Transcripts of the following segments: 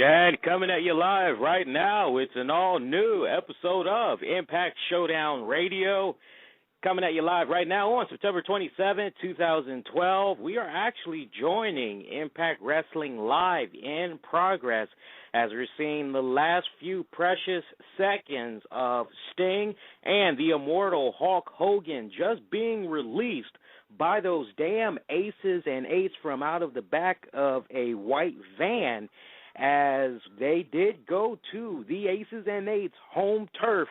And coming at you live right now, it's an all-new episode of Impact Showdown Radio. Coming at you live right now on September 27, 2012. We are actually joining Impact Wrestling live in progress as we're seeing the last few precious seconds of Sting and the immortal Hulk Hogan just being released by those damn aces and eights from out of the back of a white van, as they did go to the Aces and Eights home turf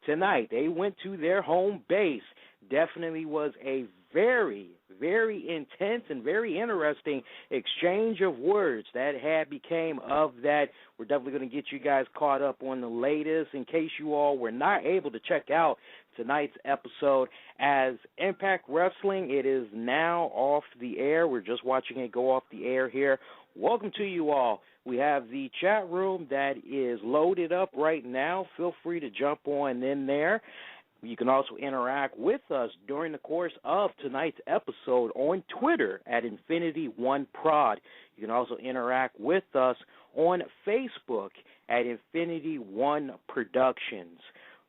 tonight. They went to their home base. Definitely was a very, very intense and very interesting exchange of words that had became of that. We're definitely going to get you guys caught up on the latest in case you all were not able to check out tonight's episode. As Impact Wrestling, it is now off the air. We're just watching it go off the air here. Welcome to you all. We have the chat room that is loaded up right now. Feel free to jump on in there. You can also interact with us during the course of tonight's episode on Twitter at Infinity1Prod. You can also interact with us on Facebook at Infinity1 Productions.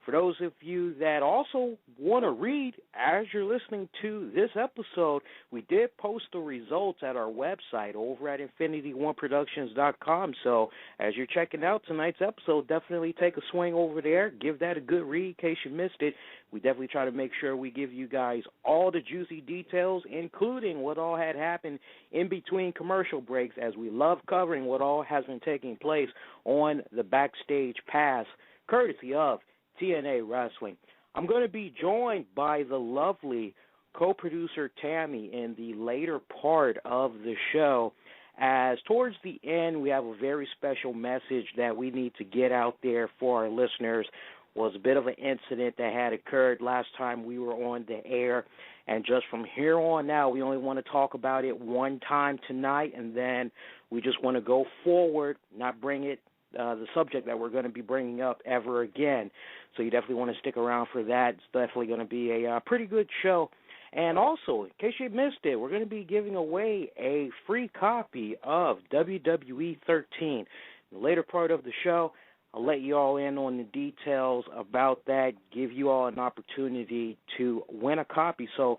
For those of you that also want to read as you're listening to this episode, we did post the results at our website over at Infinity1Productions.com. So as you're checking out tonight's episode, definitely take a swing over there. Give that a good read in case you missed it. We definitely try to make sure we give you guys all the juicy details, including what all had happened in between commercial breaks, as we love covering what all has been taking place on the Backstage Pass, courtesy of TNA Wrestling. I'm going to be joined by the lovely co-producer Tammy in the later part of the show, as towards the end we have a very special message that we need to get out there for our listeners. Was a bit of an incident that had occurred last time we were on the air, and just from here on out we only want to talk about it one time tonight, and then we just want to go forward, not bring it the subject that we're going to be bringing up ever again. So you definitely want to stick around for that. It's definitely going to be a pretty good show. And also, in case you missed it, we're going to be giving away a free copy of WWE 13. In the later part of the show, I'll let you all in on the details about that, give you all an opportunity to win a copy. So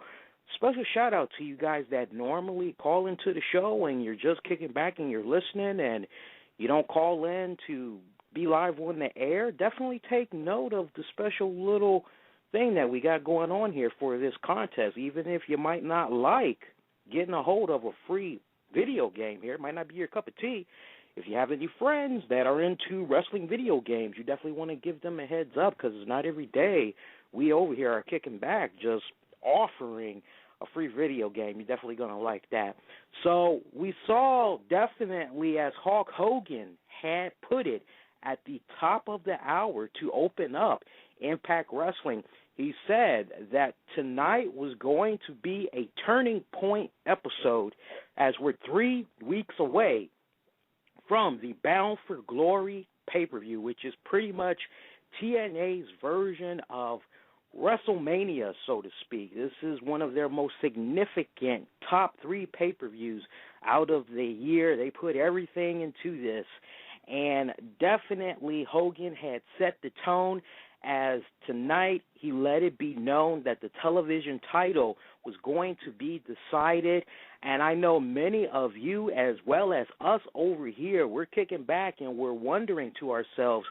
special shout out to you guys that normally call into the show and you're just kicking back and you're listening and you don't call in to be live on the air. Definitely take note of the special little thing that we got going on here for this contest. Even if you might not like getting a hold of a free video game here, it might not be your cup of tea. If you have any friends that are into wrestling video games, you definitely want to give them a heads up, because it's not every day we over here are kicking back just offering a free video game. You're definitely going to like that. So we saw definitely, as Hulk Hogan had put it at the top of the hour to open up Impact Wrestling, he said that tonight was going to be a turning point episode, as we're 3 weeks away from the Bound for Glory pay-per-view, which is pretty much TNA's version of WrestleMania, so to speak. This is one of their most significant top 3 pay-per-views out of the year. They put everything into this, and definitely Hogan had set the tone, as tonight he let it be known that the television title was going to be decided. And I know many of you, as well as us over here, we're kicking back and we're wondering to ourselves,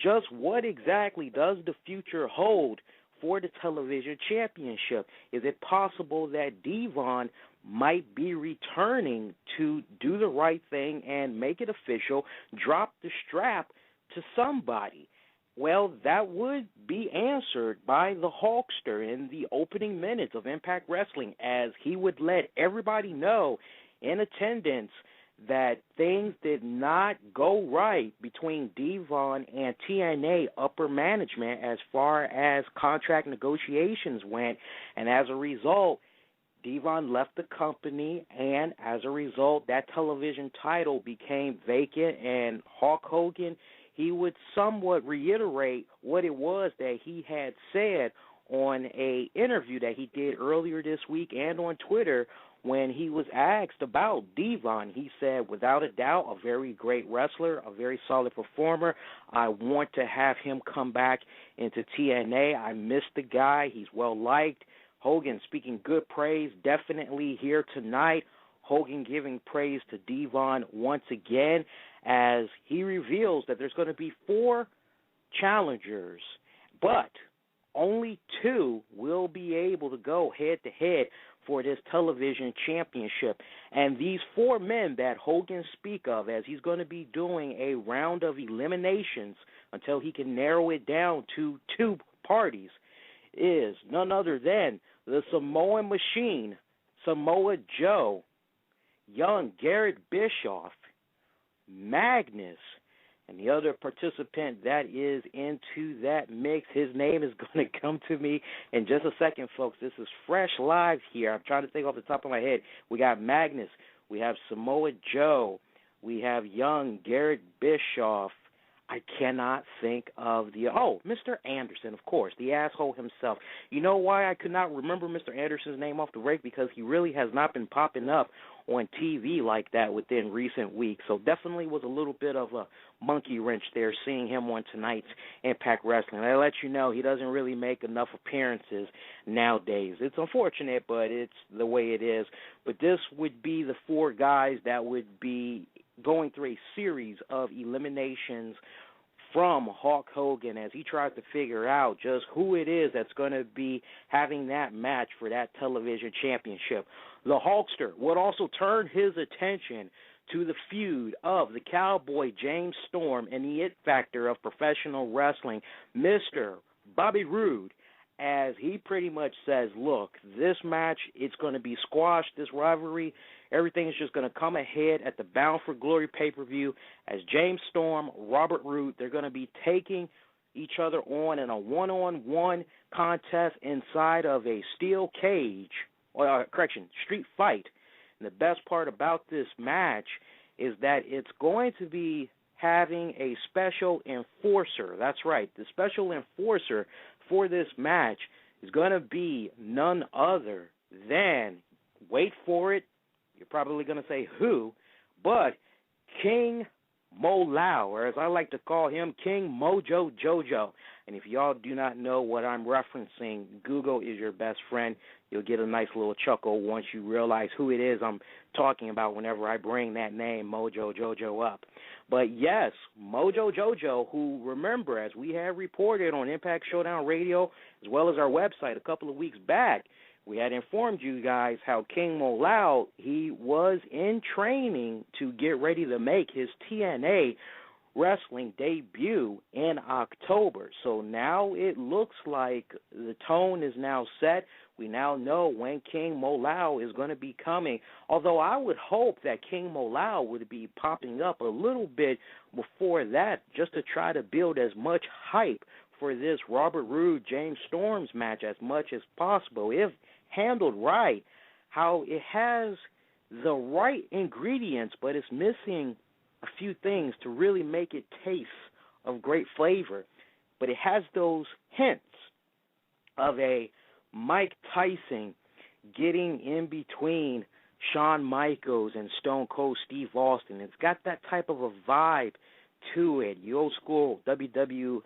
just what exactly does the future hold for the television championship? Is it possible that Devon might be returning to do the right thing and make it official, drop the strap to somebody? Well, that would be answered by the Hulkster in the opening minutes of Impact Wrestling, as he would let everybody know in attendance that things did not go right between Devon and TNA upper management as far as contract negotiations went, and as a result, Devon left the company, and as a result, that television title became vacant, and Hulk Hogan, he would somewhat reiterate what it was that he had said on a interview that he did earlier this week and on Twitter, when he was asked about Devon, he said, without a doubt, a very great wrestler, a very solid performer. I want to have him come back into TNA. I miss the guy. He's well-liked. Hogan speaking good praise, definitely here tonight. Hogan giving praise to Devon once again as he reveals that there's going to be 4 challengers, but only 2 will be able to go head-to-head for this television championship. And these 4 men that Hogan speak of, as he's going to be doing a round of eliminations until he can narrow it down to 2 parties, is none other than the Samoan Machine, Samoa Joe, young Garrett Bischoff, Magnus, and the other participant that is into that mix, his name is going to come to me in just a second, folks. This is fresh live here. I'm trying to think off the top of my head. We got Magnus. We have Samoa Joe. We have young Garrett Bischoff. I cannot think of Mr. Anderson, of course, the asshole himself. You know why I could not remember Mr. Anderson's name off the rake? Because he really has not been popping up on TV like that within recent weeks. So definitely was a little bit of a monkey wrench there seeing him on tonight's Impact Wrestling. I let you know he doesn't really make enough appearances nowadays. It's unfortunate, but it's the way it is. But this would be the 4 guys that would be going through a series of eliminations from Hulk Hogan as he tries to figure out just who it is that's going to be having that match for that television championship. The Hulkster would also turn his attention to the feud of the Cowboy James Storm and the It Factor of professional wrestling, Mr. Bobby Roode, as he pretty much says, look, this match, it's going to be squashed, this rivalry. Everything is just going to come ahead at the Bound for Glory pay-per-view as James Storm, Robert Roode, they're going to be taking each other on in a one-on-one contest inside of a steel cage, street fight. And the best part about this match is that it's going to be having a special enforcer. That's right, the special enforcer for this match is going to be none other than, wait for it, you're probably going to say who, but King Mo Lao, or as I like to call him, King Mojo Jojo. And if y'all do not know what I'm referencing, Google is your best friend. You'll get a nice little chuckle once you realize who it is I'm talking about whenever I bring that name, Mojo Jojo, up. But yes, Mojo Jojo, who, remember, as we have reported on Impact Showdown Radio, as well as our website a couple of weeks back, we had informed you guys how King Mo Lao, he was in training to get ready to make his TNA Wrestling debut in October. So now it looks like the tone is now set. We now know when King Mo Lao is going to be coming, although I would hope that King Mo Lao would be popping up a little bit before that just to try to build as much hype for this Robert Roode James Storms match as much as possible. If handled right, how it has the right ingredients, but it's missing a few things to really make it taste of great flavor. But it has those hints of a Mike Tyson getting in between Shawn Michaels and Stone Cold Steve Austin. It's got that type of a vibe to it, the old school WWF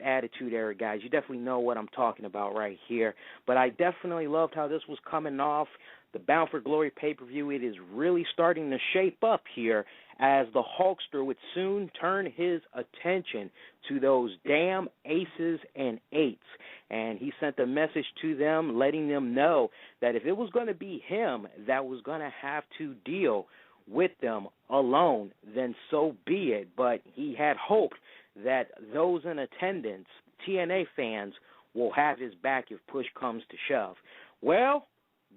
Attitude Era guys. You definitely know what I'm talking about right here. But I definitely loved how this was coming off the Bound for Glory pay-per-view. It is really starting to shape up here as the Hulkster would soon turn his attention to those damn aces and eights. And he sent a message to them letting them know that if it was going to be him that was going to have to deal with them alone, then so be it. But he had hoped that those in attendance, TNA fans, will have his back if push comes to shove. Well,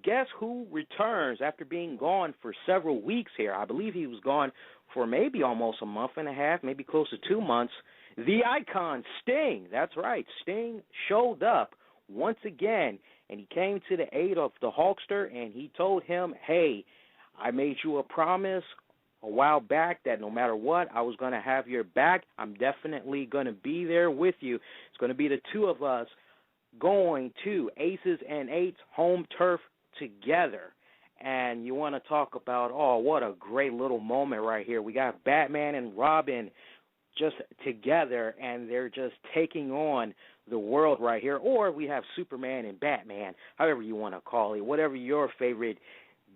guess who returns after being gone for several weeks here? I believe he was gone for maybe almost a month and a half, maybe close to 2 months. The Icon, Sting. That's right. Sting showed up once again, and he came to the aid of the Hulkster, and he told him, hey, I made you a promise a while back that no matter what, I was going to have your back. I'm definitely going to be there with you. It's going to be the two of us going to Aces and Eights home turf together. and you want to talk about, oh, what a great little moment right here. We got Batman and Robin just together, and they're just taking on the world right here. Or we have Superman and Batman, however you want to call it, whatever your favorite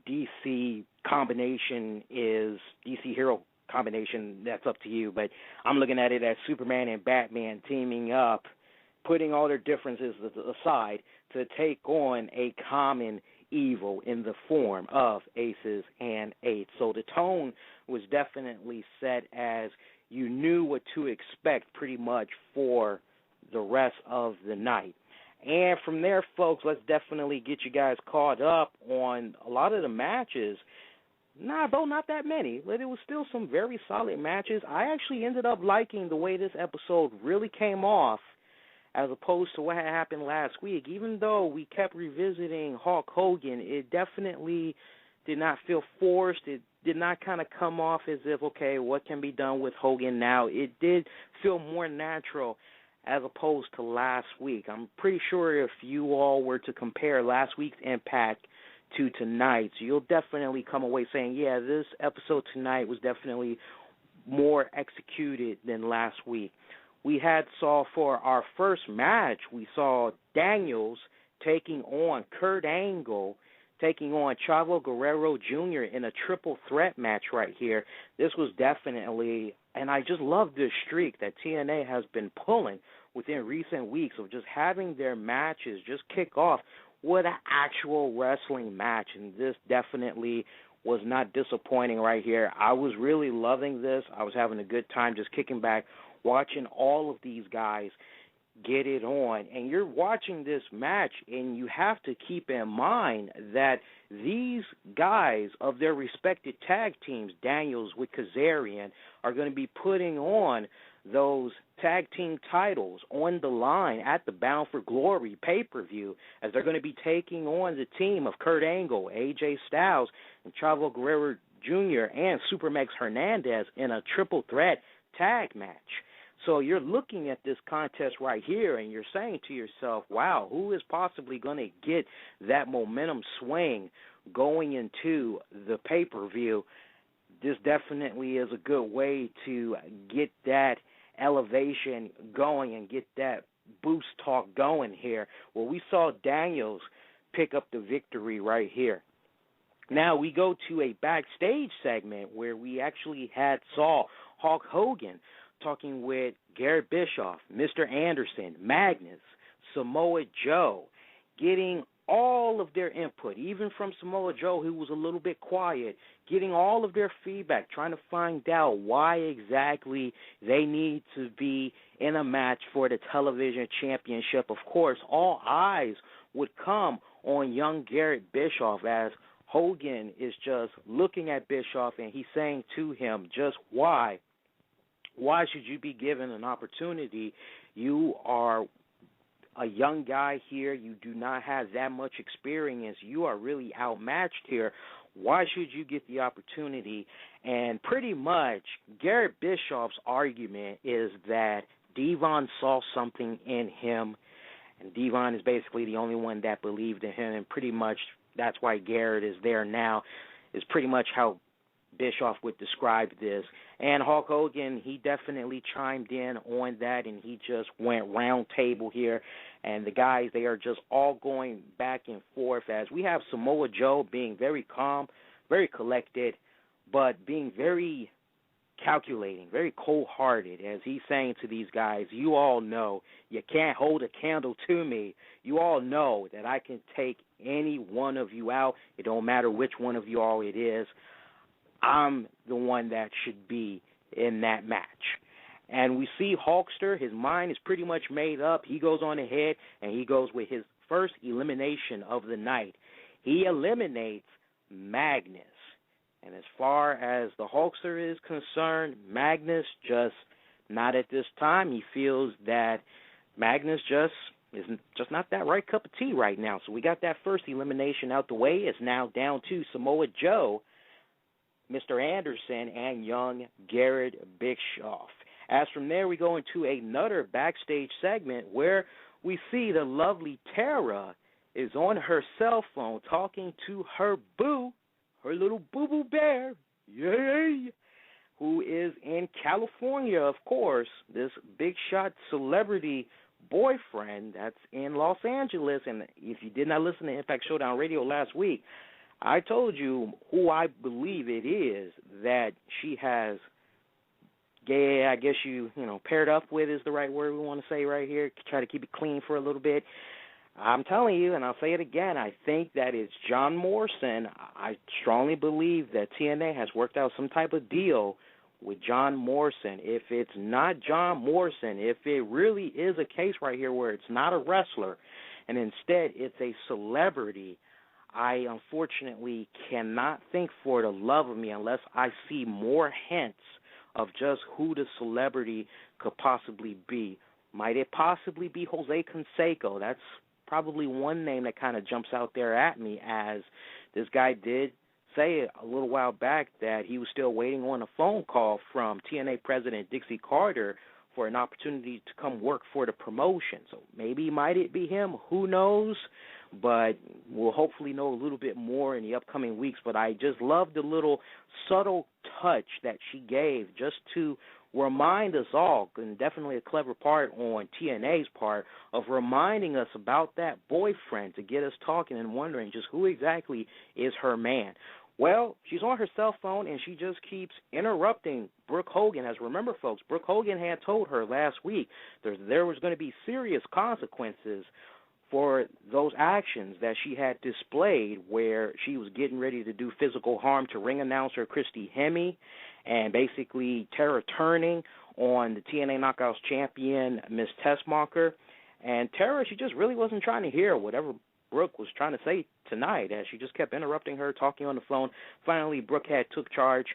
DC combination is, DC hero combination, that's up to you. But I'm looking at it as Superman and Batman teaming up, putting all their differences aside to take on a common evil in the form of aces and eights. So the tone was definitely set as you knew what to expect pretty much for the rest of the night. And from there, folks, let's definitely get you guys caught up on a lot of the matches. Though not that many, but it was still some very solid matches. I actually ended up liking the way this episode really came off as opposed to what had happened last week. Even though we kept revisiting Hulk Hogan, it definitely did not feel forced. It did not kind of come off as if, okay, what can be done with Hogan now? It did feel more natural as opposed to last week. I'm pretty sure if you all were to compare last week's Impact to tonight's, you'll definitely come away saying, yeah, this episode tonight was definitely more executed than last week. We saw for our first match, we saw Daniels taking on Kurt Angle, taking on Chavo Guerrero Jr. in a triple threat match right here. This was definitely, and I just love this streak that TNA has been pulling within recent weeks of just having their matches just kick off with an actual wrestling match, and this definitely was not disappointing right here. I was really loving this. I was having a good time just kicking back, watching all of these guys get it on. And you're watching this match, and you have to keep in mind that these guys of their respected tag teams, Daniels with Kazarian, are going to be putting on those tag team titles on the line at the Bound for Glory pay-per-view, as they're going to be taking on the team of Kurt Angle, AJ Styles, and Chavo Guerrero Jr. and Supermex Hernandez in a triple threat tag match. So you're looking at this contest right here, and you're saying to yourself, wow, who is possibly going to get that momentum swing going into the pay-per-view? This definitely is a good way to get that elevation going and get that boost talk going here. Well, we saw Daniels pick up the victory right here. Now we go to a backstage segment where we actually saw Hulk Hogan talking with Garrett Bischoff, Mr. Anderson, Magnus, Samoa Joe, getting all of their input, even from Samoa Joe, who was a little bit quiet, getting all of their feedback, trying to find out why exactly they need to be in a match for the television championship. Of course, all eyes would come on young Garrett Bischoff as Hogan is just looking at Bischoff, and he's saying to him just why should you be given an opportunity? You are a young guy here. You do not have that much experience. You are really outmatched here. Why should you get the opportunity? And pretty much Garrett Bischoff's argument is that Devon saw something in him, and Devon is basically the only one that believed in him, and pretty much that's why Garrett is there now, is pretty much how Bischoff would describe this. And Hulk Hogan, he definitely chimed in on that, and he just went round table here. And the guys, they are just all going back and forth as we have Samoa Joe being very calm, very collected, but being very calculating, very cold-hearted, as he's saying to these guys, you all know you can't hold a candle to me. You all know that I can take any one of you out. It don't matter which one of you all it is. I'm the one that should be in that match. And we see Hulkster, his mind is pretty much made up. He goes on ahead, and he goes with his first elimination of the night. He eliminates Magnus. And as far as the Hulkster is concerned, Magnus just not at this time. He feels that Magnus is just not that right cup of tea right now. So we got that first elimination out the way. It's now down to Samoa Joe, Mr. Anderson, and young Garrett Bischoff. As from there, we go into another backstage segment where we see the lovely Tara is on her cell phone talking to her boo, her little boo-boo bear, yay, who is in California, of course, this big shot celebrity boyfriend that's in Los Angeles. And if you did not listen to Impact Showdown Radio last week, I told you who I believe it is that she has I guess paired up with is the right word we want to say right here. Try to keep it clean for a little bit. I'm telling you, and I'll say it again, I think that it's John Morrison. I strongly believe that TNA has worked out some type of deal with John Morrison. If it's not John Morrison, if it really is a case right here where it's not a wrestler and instead it's a celebrity, I unfortunately cannot think for the love of me unless I see more hints of just who the celebrity could possibly be. Might it possibly be Jose Canseco? That's probably one name that kind of jumps out there at me, as this guy did say a little while back that he was still waiting on a phone call from TNA President Dixie Carter for an opportunity to come work for the promotion. So maybe might it be him? Who knows? But we'll hopefully know a little bit more in the upcoming weeks. But I just love the little subtle touch that she gave just to remind us all, and definitely a clever part on TNA's part, of reminding us about that boyfriend to get us talking and wondering just who exactly is her man. Well, she's on her cell phone, and she just keeps interrupting Brooke Hogan. As remember, folks, Brooke Hogan had told her last week there was going to be serious consequences for those actions that she had displayed, where she was getting ready to do physical harm to ring announcer Christy Hemme and basically Tara Turning on the TNA Knockouts champion, Miss Tessmacher. And Tara, she just really wasn't trying to hear whatever Brooke was trying to say tonight, as she just kept interrupting her, talking on the phone. Finally, Brooke took charge,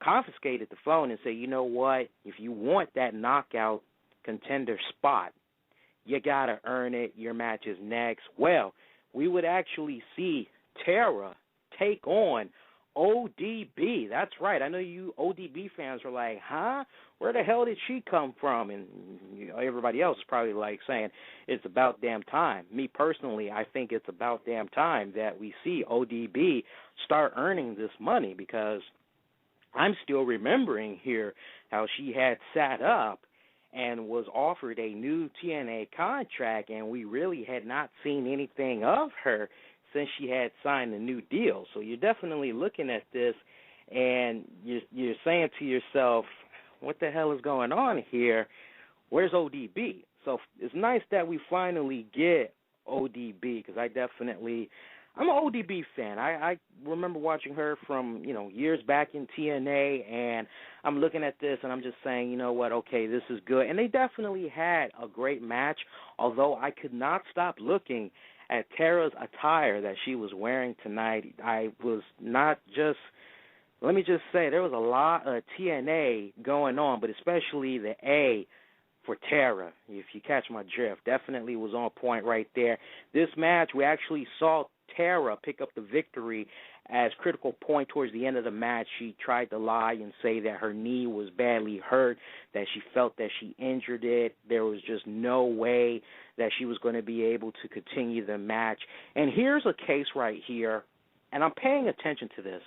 confiscated the phone, and said, you know what, if you want that knockout contender spot, you got to earn it. Your match is next. Well, we would actually see Tara take on ODB. That's right. I know you ODB fans are like, huh? Where the hell did she come from? And everybody else is probably like saying it's about damn time. Me personally, I think it's about damn time that we see ODB start earning this money, because I'm still remembering here how she had sat up and was offered a new TNA contract, and we really had not seen anything of her since she had signed the new deal. So you're definitely looking at this, and you're saying to yourself, what the hell is going on here? Where's ODB? So it's nice that we finally get ODB, because I'm an ODB fan. I remember watching her from, years back in TNA, and I'm looking at this and I'm just saying, you know what, okay, this is good. And they definitely had a great match, although I could not stop looking at Tara's attire that she was wearing tonight. I was not just, let me just say, there was a lot of TNA going on, but especially the A for Tara, if you catch my drift. Definitely was on point right there. This match, we actually saw Tara pick up the victory. As critical point towards the end of the match, she tried to lie and say that her knee was badly hurt, that she felt that she injured it. There was just no way that she was going to be able to continue the match. And here's a case right here, and I'm paying attention to this,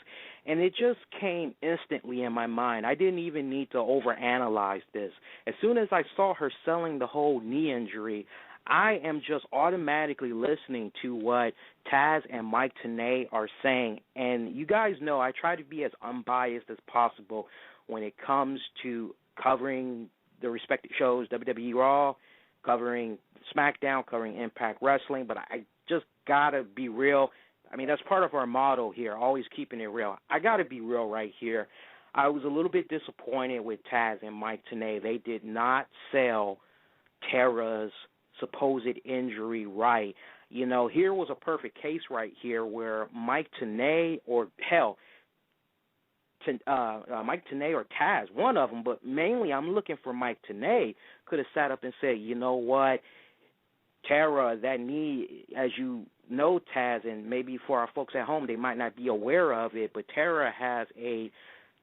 and it just came instantly in my mind. I didn't even need to overanalyze this. As soon as I saw her selling the whole knee injury, I am just automatically listening to what Taz and Mike Tenay are saying. And you guys know I try to be as unbiased as possible when it comes to covering the respective shows, WWE Raw, covering SmackDown, covering Impact Wrestling. But I just got to be real. I mean, that's part of our motto here, always keeping it real. I got to be real right here. I was a little bit disappointed with Taz and Mike Tenay. They did not sell Tara's supposed injury right. Here was a perfect case right here where Mike Tenay, or hell, Mike Tenay or Taz, one of them, but mainly I'm looking for Mike Tenay, could have sat up and said, you know what, Tara, that knee, as you know, Taz, and maybe for our folks at home, they might not be aware of it, but Tara has a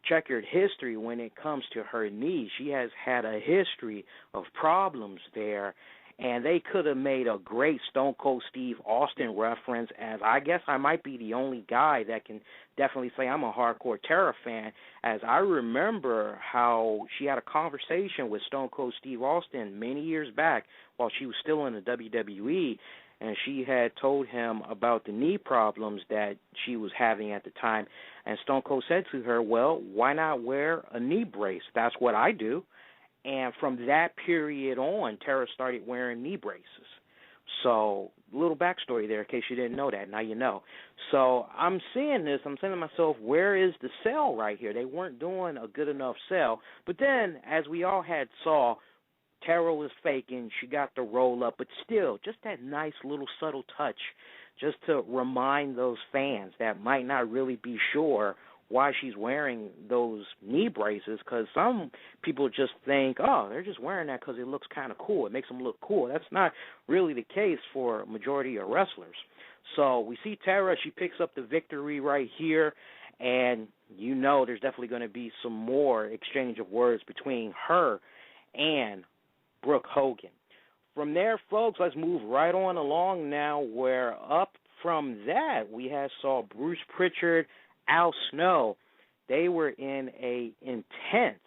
checkered history when it comes to her knee. She has had a history of problems there. And they could have made a great Stone Cold Steve Austin reference, as I guess I might be the only guy that can definitely say I'm a hardcore Tara fan, as I remember how she had a conversation with Stone Cold Steve Austin many years back while she was still in the WWE, and she had told him about the knee problems that she was having at the time. And Stone Cold said to her, well, why not wear a knee brace? That's what I do. And from that period on, Tara started wearing knee braces. So, little backstory there in case you didn't know that. Now you know. So, I'm seeing this. I'm saying to myself, where is the sell right here? They weren't doing a good enough sell. But then, as we all had saw, Tara was faking. She got the roll up. But still, just that nice little subtle touch just to remind those fans that might not really be sure why she's wearing those knee braces, because some people just think, oh, they're just wearing that because it looks kind of cool. It makes them look cool. That's not really the case for a majority of wrestlers. So we see Tara. She picks up the victory right here, and you know there's definitely going to be some more exchange of words between her and Brooke Hogan. From there, folks, let's move right on along now, where up from that we saw Bruce Pritchard, Al Snow. They were in a intense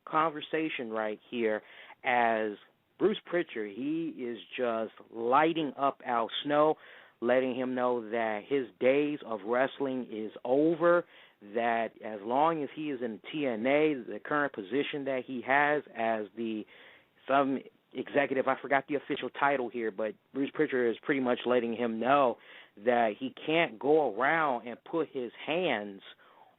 conversation right here, as Bruce Pritchard, he is just lighting up Al Snow, letting him know that his days of wrestling is over, that as long as he is in TNA, the current position that he has as some executive, I forgot the official title here, but Bruce Pritchard is pretty much letting him know that he can't go around and put his hands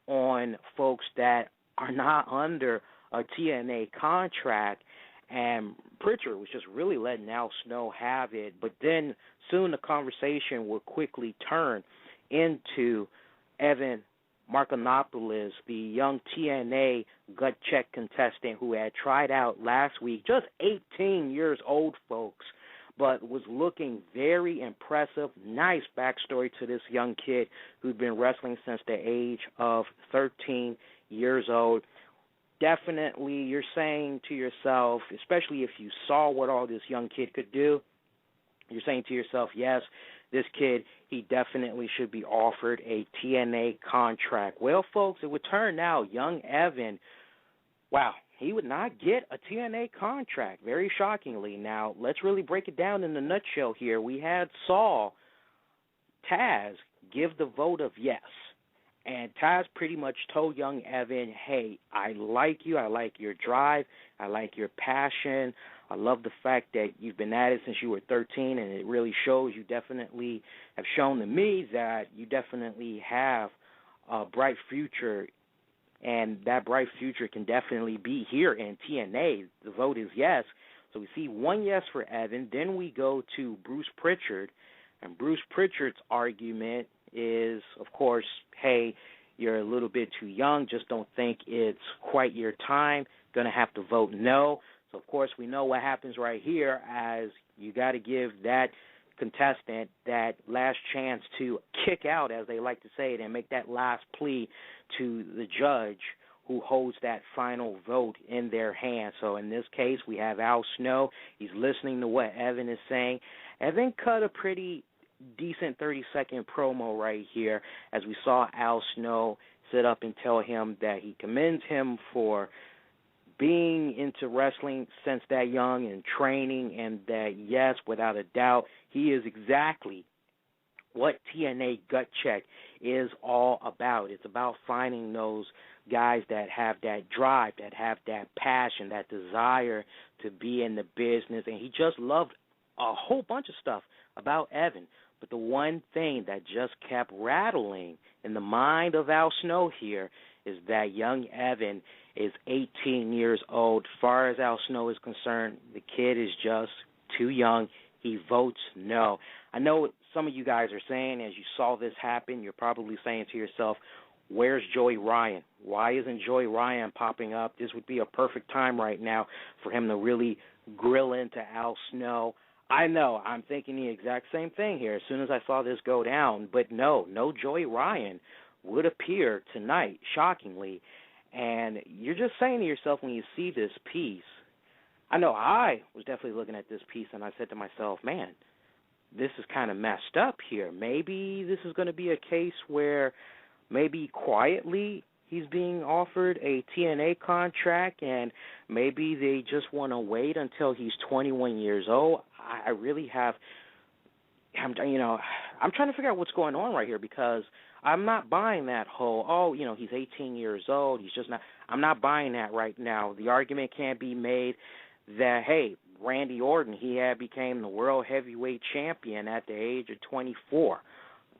on folks that are not under a TNA contract. And Pritchard was just really letting Al Snow have it. But then soon the conversation will quickly turn into Evan Markinopoulos, the young TNA Gut Check contestant who had tried out last week, just 18 years old, folks, but was looking very impressive. Nice backstory to this young kid who'd been wrestling since the age of 13 years old. Definitely, you're saying to yourself, especially if you saw what all this young kid could do, you're saying to yourself, yes, this kid, he definitely should be offered a TNA contract. Well, folks, it would turn out young Evan, wow, he would not get a TNA contract, very shockingly. Now, let's really break it down in a nutshell here. We saw Taz give the vote of yes. And Taz pretty much told young Evan, hey, I like you. I like your drive. I like your passion. I love the fact that you've been at it since you were 13, and it really shows. You definitely have shown to me that you definitely have a bright future, and that bright future can definitely be here in TNA. The vote is yes. So we see one yes for Evan. Then we go to Bruce Pritchard, and Bruce Pritchard's argument is, of course, hey, you're a little bit too young. Just don't think it's quite your time. Going to have to vote no. So, of course, we know what happens right here, as you got to give that contestant that last chance to kick out, as they like to say it, and make that last plea to the judge who holds that final vote in their hand. So in this case, we have Al Snow. He's listening to what Evan is saying. Evan cut a pretty decent 30-second promo right here, as we saw Al Snow sit up and tell him that he commends him for being into wrestling since that young and training, and that, yes, without a doubt, he is exactly what TNA Gut Check is all about. It's about finding those guys that have that drive, that have that passion, that desire to be in the business, and he just loved a whole bunch of stuff about Evan. But the one thing that just kept rattling in the mind of Al Snow here is that young Evan is 18 years old. As far as Al Snow is concerned, the kid is just too young. He votes no. I know what some of you guys are saying as you saw this happen. You're probably saying to yourself, where's Joey Ryan? Why isn't Joey Ryan popping up? This would be a perfect time right now for him to really grill into Al Snow. I know, I'm thinking the exact same thing here as soon as I saw this go down. But no Joey Ryan would appear tonight, shockingly. And you're just saying to yourself when you see this piece, I know I was definitely looking at this piece, and I said to myself, man, this is kind of messed up here. Maybe this is going to be a case where maybe quietly he's being offered a TNA contract, and maybe they just want to wait until he's 21 years old. I really have, I'm trying to figure out what's going on right here, because I'm not buying that whole, he's 18 years old, he's just not, I'm not buying that right now. The argument can't be made that, hey, Randy Orton, he became the world heavyweight champion at the age of 24.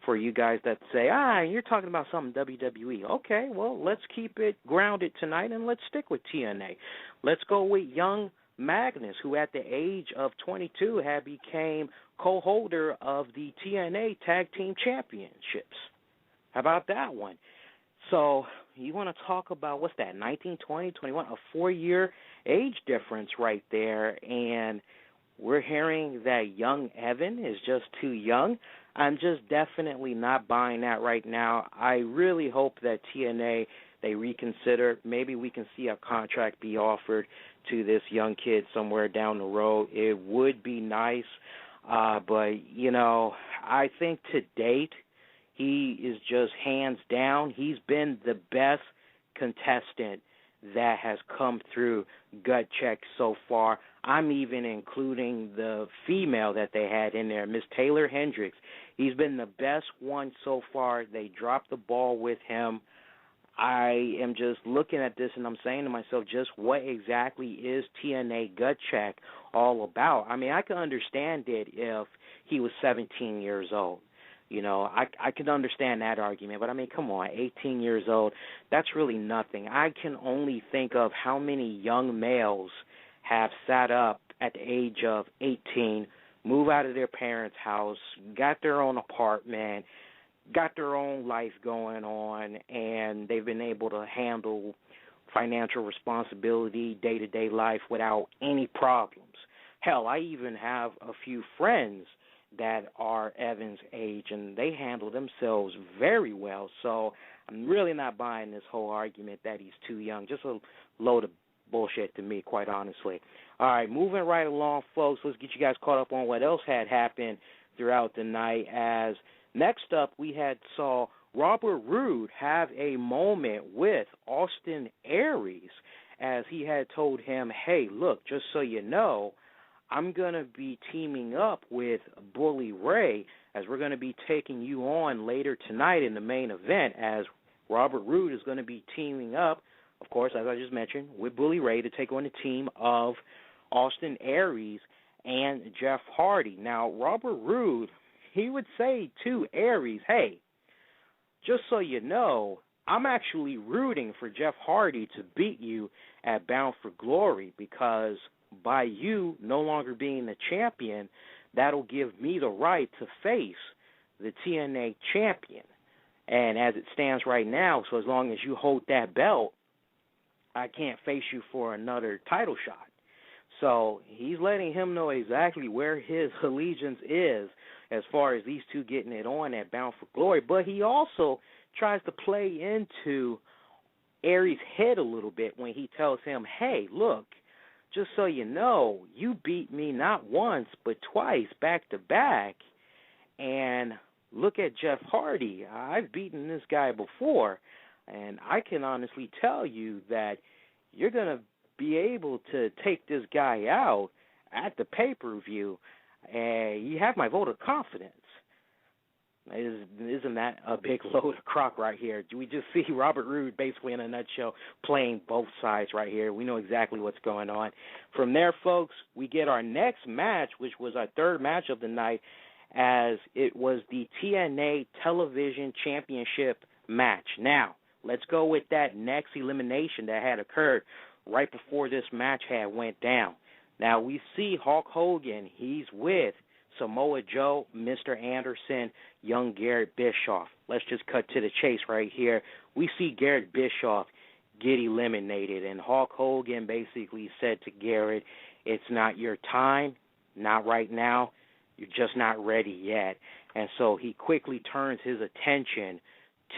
For you guys that say, you're talking about something WWE. Okay, well, let's keep it grounded tonight, and let's stick with TNA. Let's go with young Magnus, who at the age of 22 had became co-holder of the TNA Tag Team Championships. How about that one? So you want to talk about, what's that, 19, 20, 21, a 4-year age difference right there, and we're hearing that young Evan is just too young. I'm just definitely not buying that right now. I really hope that TNA, they reconsider. Maybe we can see a contract be offered to this young kid somewhere down the road. It would be nice, but, I think to date, he is just hands down, he's been the best contestant that has come through Gut Check so far. I'm even including the female that they had in there, Miss Taylor Hendricks. He's been the best one so far. They dropped the ball with him. I am just looking at this and I'm saying to myself, just what exactly is TNA Gut Check all about? I mean, I can understand it if he was 17 years old. I can understand that argument, but I mean, come on, 18 years old, that's really nothing. I can only think of how many young males have sat up at the age of 18, move out of their parents' house, got their own apartment, got their own life going on, and they've been able to handle financial responsibility, day-to-day life without any problems. Hell, I even have a few friends that are Evan's age, and they handle themselves very well. So I'm really not buying this whole argument that he's too young. Just a load of bullshit to me, quite honestly. All right, moving right along, folks. Let's get you guys caught up on what else had happened throughout the night. As next up, we saw Robert Roode have a moment with Austin Aries, as he had told him, hey, look, just so you know, I'm going to be teaming up with Bully Ray, as we're going to be taking you on later tonight in the main event, as Robert Roode is going to be teaming up, of course, as I just mentioned, with Bully Ray to take on the team of Austin Aries and Jeff Hardy. Now, Robert Roode, he would say to Aries, hey, just so you know, I'm actually rooting for Jeff Hardy to beat you at Bound for Glory, because by you no longer being the champion, that'll give me the right to face the TNA champion. And as it stands right now, so as long as you hold that belt, I can't face you for another title shot. So he's letting him know exactly where his allegiance is as far as these two getting it on at Bound for Glory. But he also tries to play into Aries' head a little bit when he tells him, hey, look, just so you know, you beat me not once but twice back to back, and look at Jeff Hardy. I've beaten this guy before, and I can honestly tell you that you're going to be able to take this guy out at the pay-per-view, and you have my vote of confidence. Isn't that a big load of crock right here? We just see Robert Roode basically in a nutshell playing both sides right here. We know exactly what's going on. From there, folks, we get our next match, which was our third match of the night, as it was the TNA Television Championship match. Now, let's go with that next elimination that had occurred right before this match had went down. Now, we see Hulk Hogan. He's with Samoa Joe, Mr. Anderson, young Garrett Bischoff. Let's just cut to the chase right here. We see Garrett Bischoff get eliminated, and Hulk Hogan basically said to Garrett, it's not your time, not right now, you're just not ready yet. And so he quickly turns his attention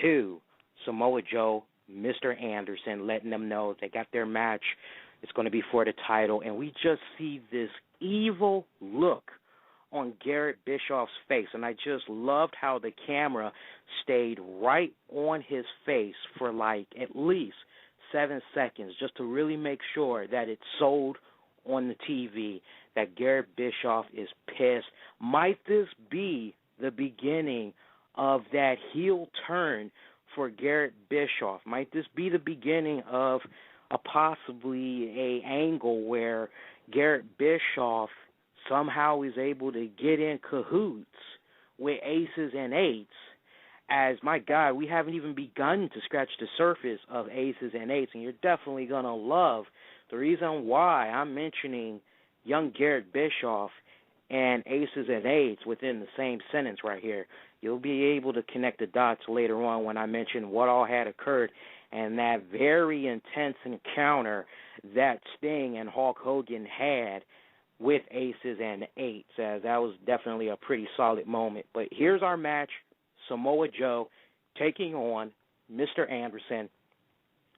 to Samoa Joe, Mr. Anderson, letting them know they got their match It's going to be for the title, and we just see this evil look on Garrett Bischoff's face, and I just loved how the camera stayed right on his face for like at least 7 seconds just to really make sure that it sold on the TV that Garrett Bischoff is pissed. Might this be the beginning of that heel turn for Garrett Bischoff? Might this be the beginning of a possibly a angle where Garrett Bischoff somehow is able to get in cahoots with Aces and Eights? As, my God, we haven't even begun to scratch the surface of Aces and Eights, and you're definitely going to love the reason why I'm mentioning young Garrett Bischoff and Aces and Eights within the same sentence right here. You'll be able to connect the dots later on when I mention what all had occurred and that very intense encounter that Sting and Hulk Hogan had with Aces and Eights, as that was definitely a pretty solid moment. But here's our match, Samoa Joe taking on Mr. Anderson.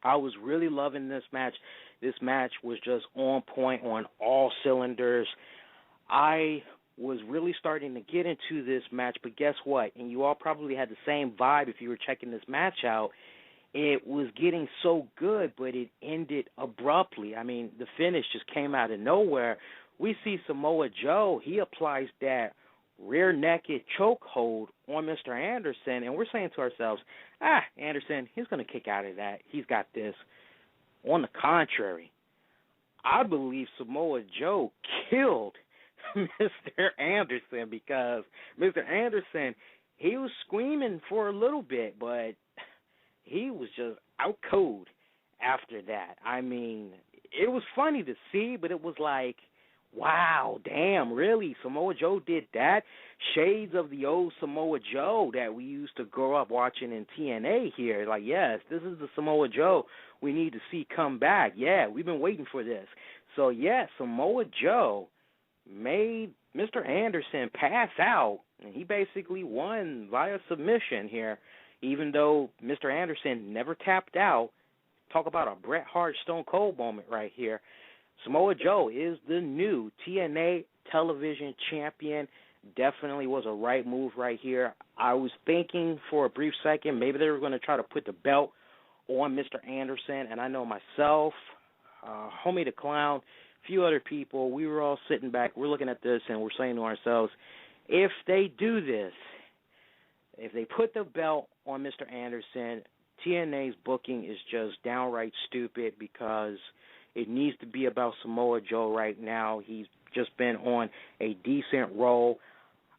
I was really loving this match. This match was just on point on all cylinders. I was really starting to get into this match, but guess what? And you all probably had the same vibe if you were checking this match out. It was getting so good, but it ended abruptly. I mean, the finish just came out of nowhere. We see Samoa Joe. He applies that rear naked chokehold on Mr. Anderson, and we're saying to ourselves, Anderson, he's going to kick out of that. He's got this. On the contrary, I believe Samoa Joe killed Mr. Anderson, because Mr. Anderson, he was screaming for a little bit, but he was just out cold after that. I mean, it was funny to see, but it was like, wow, damn, really? Samoa Joe did that? Shades of the old Samoa Joe that we used to grow up watching in TNA here. Like, yes, this is the Samoa Joe we need to see come back. Yeah, we've been waiting for this. So, yeah, Samoa Joe made Mr. Anderson pass out, and he basically won via submission here, even though Mr. Anderson never tapped out. Talk about a Bret Hart Stone Cold moment right here. Samoa Joe is the new TNA television champion. Definitely was a right move right here. I was thinking for a brief second maybe they were going to try to put the belt on Mr. Anderson, and I know myself, Homie the Clown, a few other people, we were all sitting back, we're looking at this, and we're saying to ourselves, if they do this, if they put the belt on Mr. Anderson, TNA's booking is just downright stupid, because it needs to be about Samoa Joe right now. He's just been on a decent roll.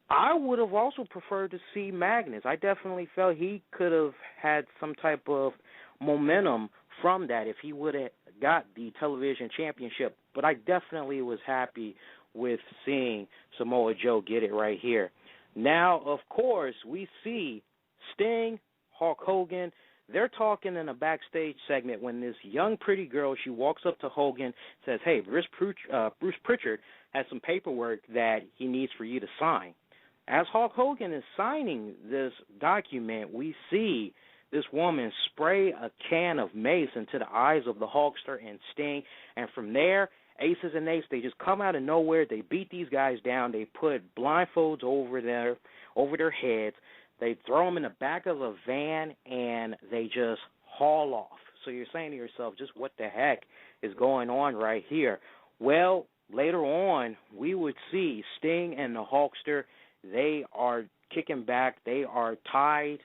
I would have also preferred to see Magnus. I definitely felt he could have had some type of momentum from that if he would have got the television championship. But I definitely was happy with seeing Samoa Joe get it right here. Now, of course, we see Sting, Hulk Hogan. They're talking in a backstage segment when this young pretty girl, she walks up to Hogan, says, hey, Bruce Pritchard has some paperwork that he needs for you to sign. As Hulk Hogan is signing this document, we see this woman spray a can of mace into the eyes of the Hulkster and Sting, and from there, Aces and Eights, they just come out of nowhere. They beat these guys down. They put blindfolds over their heads. They throw them in the back of a van, and they just haul off. So you're saying to yourself, just what the heck is going on right here? Well, later on, we would see Sting and the Hulkster. They are kicking back. They are tied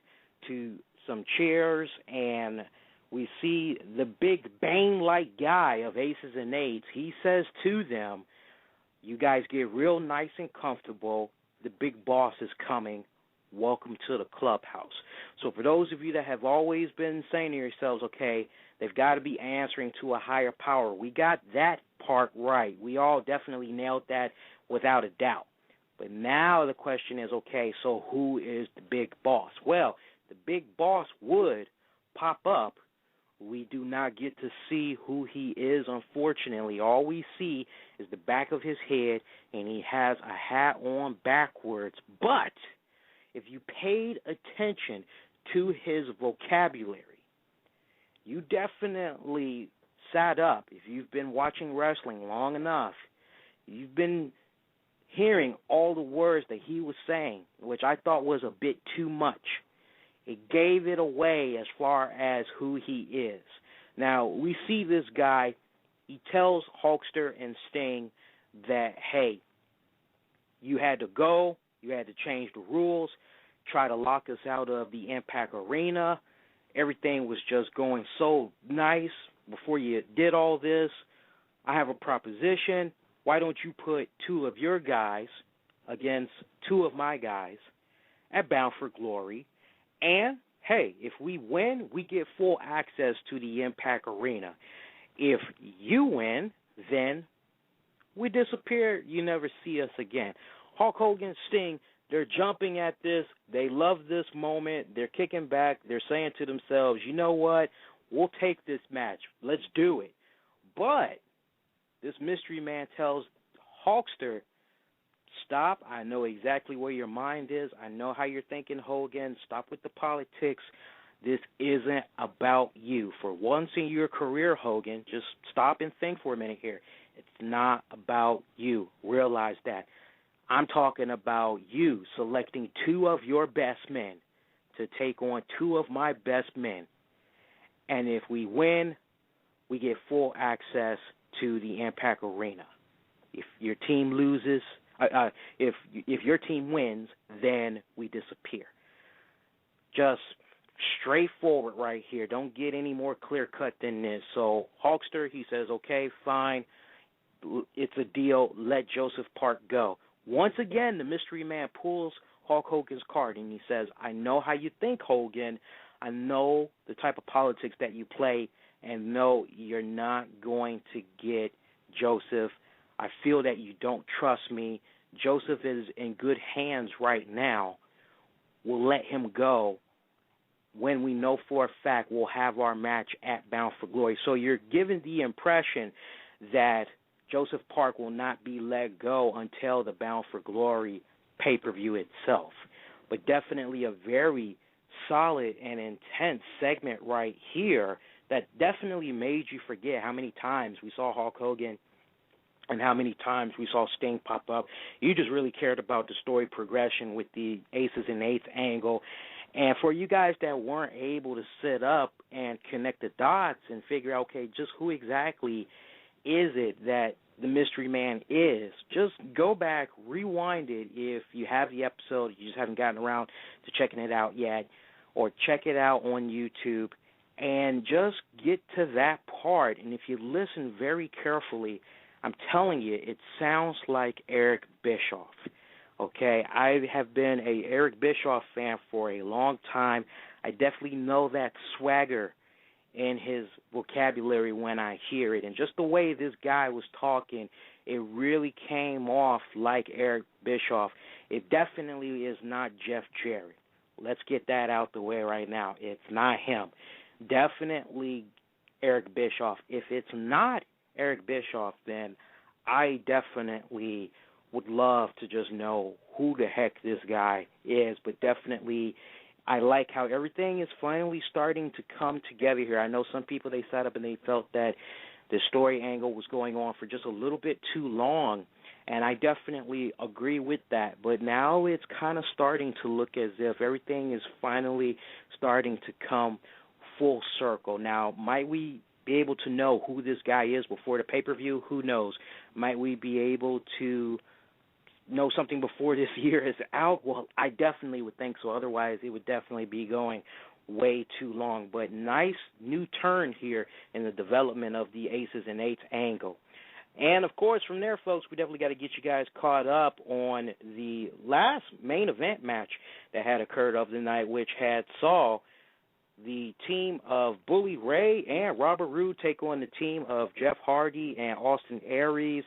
to some chairs, and we see the big Bane-like guy of Aces and Eights. He says to them, you guys get real nice and comfortable. The big boss is coming. Welcome to the clubhouse. So for those of you that have always been saying to yourselves, okay, they've got to be answering to a higher power, we got that part right. We all definitely nailed that without a doubt. But now the question is, okay, so who is the big boss? Well, the big boss would pop up. We do not get to see who he is, unfortunately. All we see is the back of his head, and he has a hat on backwards. But if you paid attention to his vocabulary, you definitely sat up, if you've been watching wrestling long enough, you've been hearing all the words that he was saying, which I thought was a bit too much. It gave it away as far as who he is. Now, we see this guy, he tells Hulkster and Sting that, hey, you had to go, you had to change the rules, try to lock us out of the Impact Arena. Everything was just going so nice before you did all this. I have a proposition. Why don't you put 2 of your guys against 2 of my guys at Bound for Glory? And, hey, if we win, we get full access to the Impact Arena. If you win, then we disappear. You never see us again. Hulk Hogan, Sting, they're jumping at this. They love this moment. They're kicking back. They're saying to themselves, you know what? We'll take this match. Let's do it. But this mystery man tells Hulkster, stop. I know exactly where your mind is. I know how you're thinking, Hogan. Stop with the politics. This isn't about you. For once in your career, Hogan, just stop and think for a minute here. It's not about you. Realize that. I'm talking about you selecting 2 of your best men to take on 2 of my best men. And if we win, we get full access to the Impact Arena. If your team loses, if your team wins, then we disappear. Just straightforward right here. Don't get any more clear-cut than this. So Hulkster, he says, okay, fine. It's a deal. Let Joseph Park go. Once again, the mystery man pulls Hulk Hogan's card, and he says, I know how you think, Hogan. I know the type of politics that you play, and no, you're not going to get Joseph. I feel that you don't trust me. Joseph is in good hands right now. We'll let him go when we know for a fact we'll have our match at Bound for Glory. So you're given the impression that Joseph Park will not be let go until the Bound for Glory pay-per-view itself. But definitely a very solid and intense segment right here that definitely made you forget how many times we saw Hulk Hogan and how many times we saw Sting pop up. You just really cared about the story progression with the Aces and Eights angle. And for you guys that weren't able to sit up and connect the dots and figure out, okay, just who exactly is it that the mystery man is, just go back, rewind it if you have the episode, you just haven't gotten around to checking it out yet, or check it out on YouTube, and just get to that part. And if you listen very carefully, I'm telling you, it sounds like Eric Bischoff. Okay, I have been a Eric Bischoff fan for a long time. I definitely know that swagger in his vocabulary when I hear it. And just the way this guy was talking, it really came off like Eric Bischoff. It definitely is not Jeff Jarrett. Let's get that out the way right now. It's not him. Definitely Eric Bischoff. If it's not Eric Bischoff, then I definitely would love to just know who the heck this guy is. But definitely I like how everything is finally starting to come together here. I know some people, they sat up and they felt that the story angle was going on for just a little bit too long, and I definitely agree with that. But now it's kind of starting to look as if everything is finally starting to come full circle. Now, might we be able to know who this guy is before the pay-per-view? Who knows? Might we be able to know something before this year is out? Well, I definitely would think so. Otherwise, it would definitely be going way too long. But nice new turn here in the development of the Aces and Eights angle. And, of course, from there, folks, we definitely got to get you guys caught up on the last main event match that had occurred of the night, which had saw the team of Bully Ray and Robert Roode take on the team of Jeff Hardy and Austin Aries.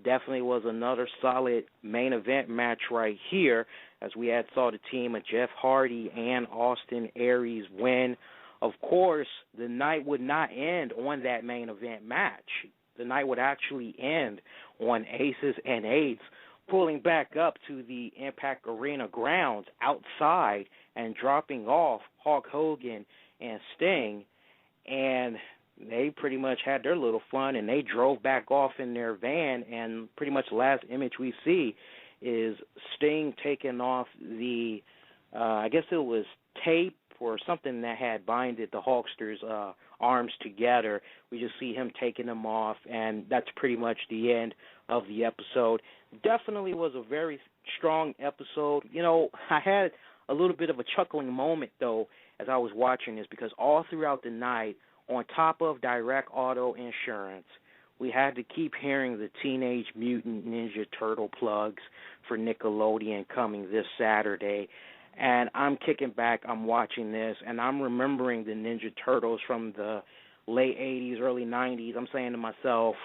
Definitely was another solid main event match right here, as we had saw the team of Jeff Hardy and Austin Aries win. Of course, the night would not end on that main event match. The night would actually end on Aces and Eights pulling back up to the Impact Arena grounds outside and dropping off Hulk Hogan and Sting. And they pretty much had their little fun, and they drove back off in their van, and pretty much the last image we see is Sting taking off the, I guess it was tape or something that had binded the Hulkster's arms together. We just see him taking them off, and that's pretty much the end of the episode. Definitely was a very strong episode. You know, I had a little bit of a chuckling moment, though, as I was watching this, because all throughout the night, on top of direct auto insurance, we had to keep hearing the Teenage Mutant Ninja Turtle plugs for Nickelodeon coming this Saturday. And I'm kicking back, I'm watching this, and I'm remembering the Ninja Turtles from the late 80s, early 90s. I'm saying to myself,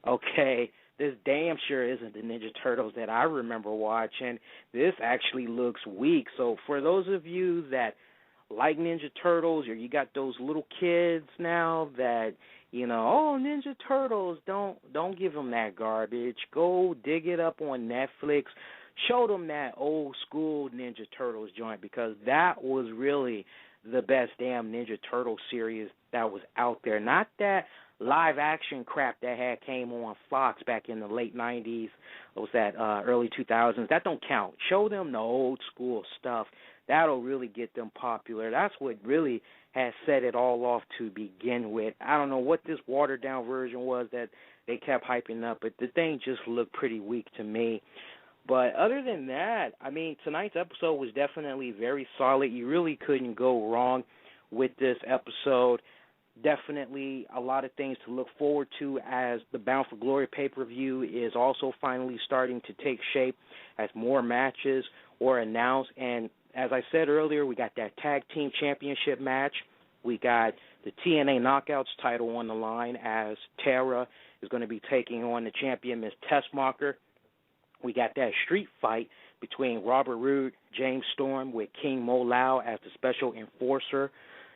okay, this damn sure isn't the Ninja Turtles that I remember watching. This actually looks weak. So for those of you that like Ninja Turtles, or you got those little kids now that, you know, oh, Ninja Turtles, don't give them that garbage. Go dig it up on Netflix. Show them that old school Ninja Turtles joint, because that was really the best damn Ninja Turtle series that was out there. Not that live action crap that had came on Fox back in the late 90s. What was that, early 2000s? That don't count. Show them the old school stuff. That'll really get them popular. That's what really has set it all off to begin with. I don't know what this watered-down version was that they kept hyping up, but the thing just looked pretty weak to me. But other than that, I mean, tonight's episode was definitely very solid. You really couldn't go wrong with this episode. Definitely a lot of things to look forward to, as the Bound for Glory pay-per-view is also finally starting to take shape as more matches were announced. And as I said earlier, we got that Tag Team Championship match. We got the TNA Knockouts title on the line, as Tara is going to be taking on the champion, Miss Tessmacher. We got that street fight between Robert Roode, James Storm, with King Mo Lao as the special enforcer.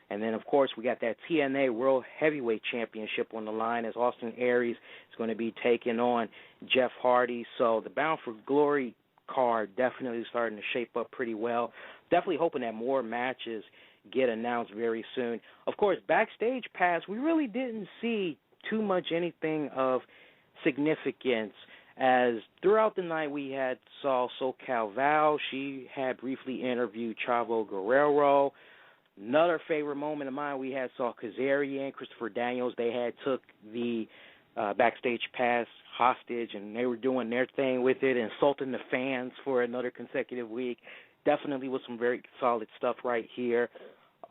And then, of course, we got that TNA World Heavyweight Championship on the line, as Austin Aries is going to be taking on Jeff Hardy. So the Bound for Glory card definitely starting to shape up pretty well. Definitely hoping that more matches get announced very soon. Of course, backstage pass, we really didn't see too much anything of significance, as throughout the night we had saw SoCal Val. She had briefly interviewed Chavo Guerrero. Another favorite moment of mine, we had saw Kazarian, Christopher Daniels. They had took the backstage pass hostage, and they were doing their thing with it, insulting the fans for another consecutive week. Definitely was some very solid stuff right here.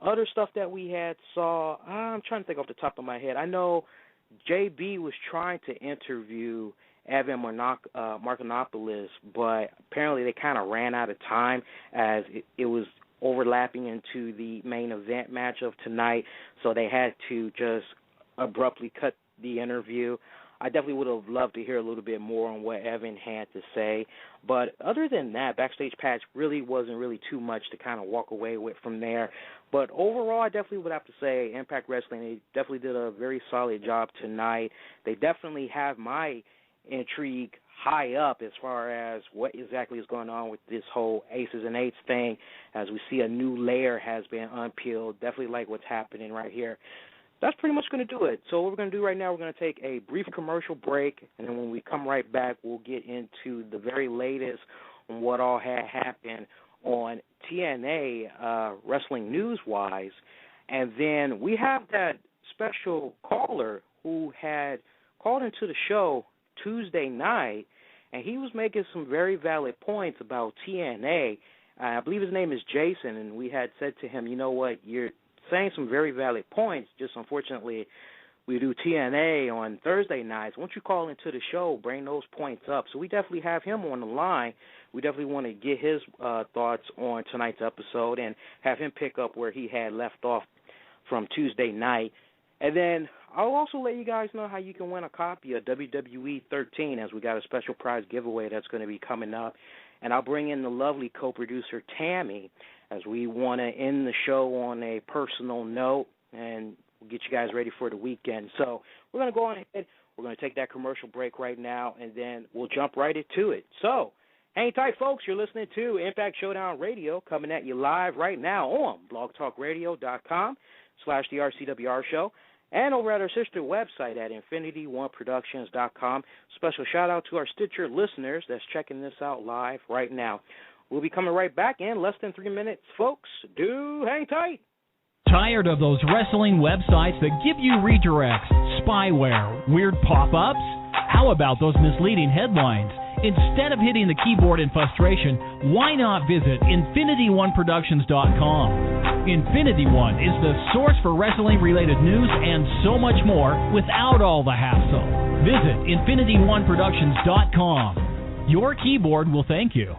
Other stuff that we had saw, I'm trying to think off the top of my head. I know JB was trying to interview Evan Markinopoulos, but apparently they kind of ran out of time, as it was overlapping into the main event match of tonight, so they had to just abruptly cut the interview. I definitely would have loved to hear a little bit more on what Evan had to say, but other than that, backstage patch really wasn't really too much to kind of walk away with from there. But overall, I definitely would have to say Impact Wrestling, they definitely did a very solid job tonight. They definitely have my intrigue high up as far as what exactly is going on with this whole Aces and Eights thing, as we see a new layer has been unpeeled. Definitely like what's happening right here. That's pretty much going to do it. So what we're going to do right now, we're going to take a brief commercial break, and then when we come right back, we'll get into the very latest on what all had happened on TNA Wrestling News-wise. And then we have that special caller who had called into the show Tuesday night, and he was making some very valid points about TNA. I believe his name is Jason, and we had said to him, you know what, you're saying some very valid points, just unfortunately we do TNA on Thursday nights. Once you call into the show, bring those points up. So we definitely have him on the line. We definitely want to get his thoughts on tonight's episode and have him pick up where he had left off from Tuesday night. And then I'll also let you guys know how you can win a copy of WWE 13, as we got a special prize giveaway that's going to be coming up. And I'll bring in the lovely co-producer Tammy, as we want to end the show on a personal note, and we'll get you guys ready for the weekend. So we're going to go on ahead. We're going to take that commercial break right now, and then we'll jump right into it. So hang tight, folks. You're listening to Impact Showdown Radio, coming at you live right now on blogtalkradio.com/the RCWR show. and over at our sister website at infinityoneproductions.com. Special shout-out to our Stitcher listeners that's checking this out live right now. We'll be coming right back in less than 3 minutes, folks. Do hang tight. Tired of those wrestling websites that give you redirects, spyware, weird pop-ups? How about those misleading headlines? Instead of hitting the keyboard in frustration, why not visit InfinityOneProductions.com? Infinity One is the source for wrestling-related news and so much more without all the hassle. Visit InfinityOneProductions.com. Your keyboard will thank you.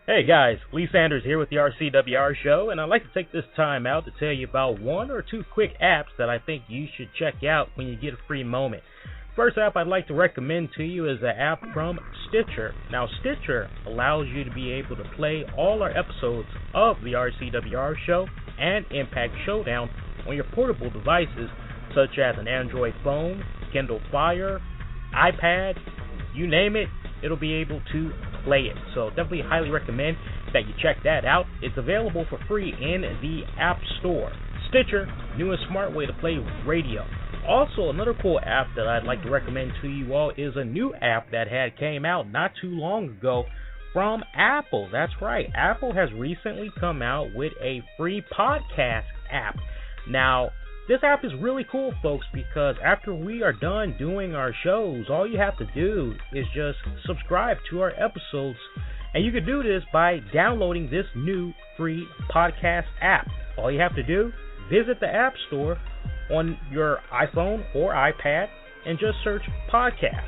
Hey guys, Lee Sanders here with the RCWR Show, and I'd like to take this time out to tell you about one or two quick apps that I think you should check out when you get a free moment. First app I'd like to recommend to you is the app from Stitcher. Now, Stitcher allows you to be able to play all our episodes of the RCWR Show and Impact Showdown on your portable devices, such as an Android phone, Kindle Fire, iPad, you name it, it'll be able to play it. So definitely highly recommend that you check that out. It's available for free in the App Store. Stitcher, new and smart way to play radio. Also, another cool app that I'd like to recommend to you all is a new app that came out not too long ago from Apple. That's right, Apple has recently come out with a free podcast app. Now, this app is really cool, folks, because after we are done doing our shows, all you have to do is just subscribe to our episodes. And you can do this by downloading this new free podcast app. All you have to do, visit the App Store on your iPhone or iPad and just search podcast.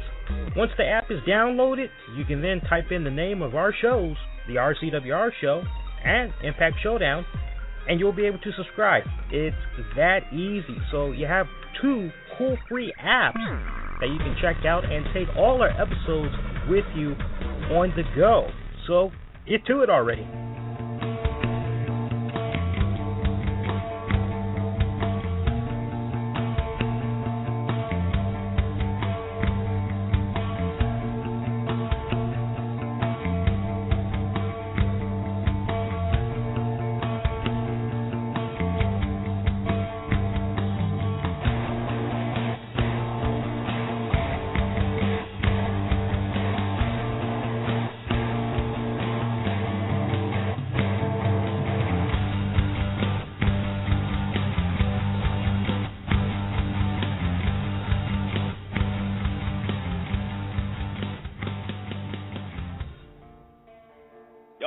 Once the app is downloaded, you can then type in the name of our shows, the RCWR Show and Impact Showdown, and you'll be able to subscribe. It's that easy. So you have two cool free apps that you can check out and take all our episodes with you on the go. So get to it already.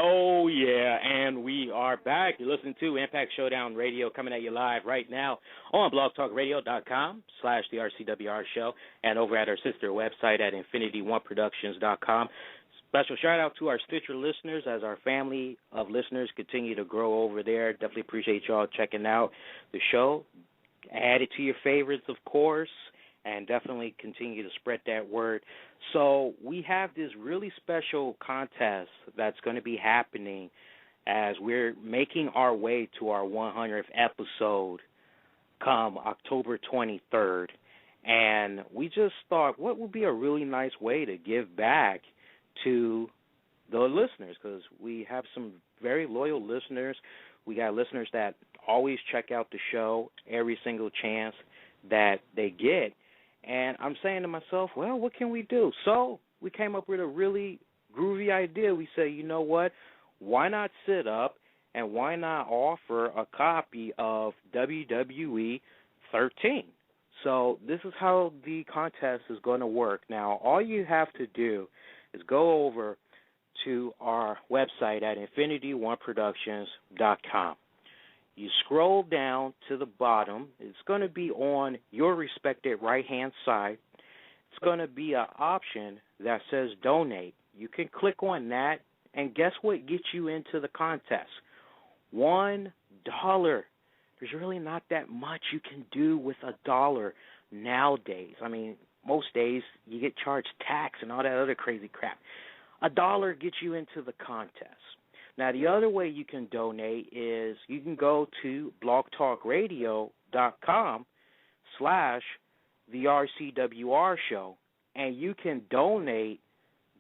Oh, yeah, and we are back. You're listening to Impact Showdown Radio, coming at you live right now on blogtalkradio.com/the RCWR Show and over at our sister website at InfinityOneProductions.com. Special shout-out to our Stitcher listeners as our family of listeners continue to grow over there. Definitely appreciate y'all checking out the show. Add it to your favorites, of course, and definitely continue to spread that word. So we have this really special contest that's going to be happening as we're making our way to our 100th episode come October 23rd. And we just thought, what would be a really nice way to give back to the listeners? Because we have some very loyal listeners. We got listeners that always check out the show every single chance that they get. And I'm saying to myself, well, what can we do? So we came up with a really groovy idea. We say, you know what? Why not sit up and why not offer a copy of WWE 13? So this is how the contest is going to work. Now, all you have to do is go over to our website at InfinityOneProductions.com. You scroll down to the bottom. It's going to be on your respected right-hand side. It's going to be an option that says donate. You can click on that, and guess what gets you into the contest? $1. There's really not that much you can do with $1 nowadays. I mean, most days you get charged tax and all that other crazy crap. $1 gets you into the contest. Now, the other way you can donate is you can go to blogtalkradio.com/the RCWR Show, and you can donate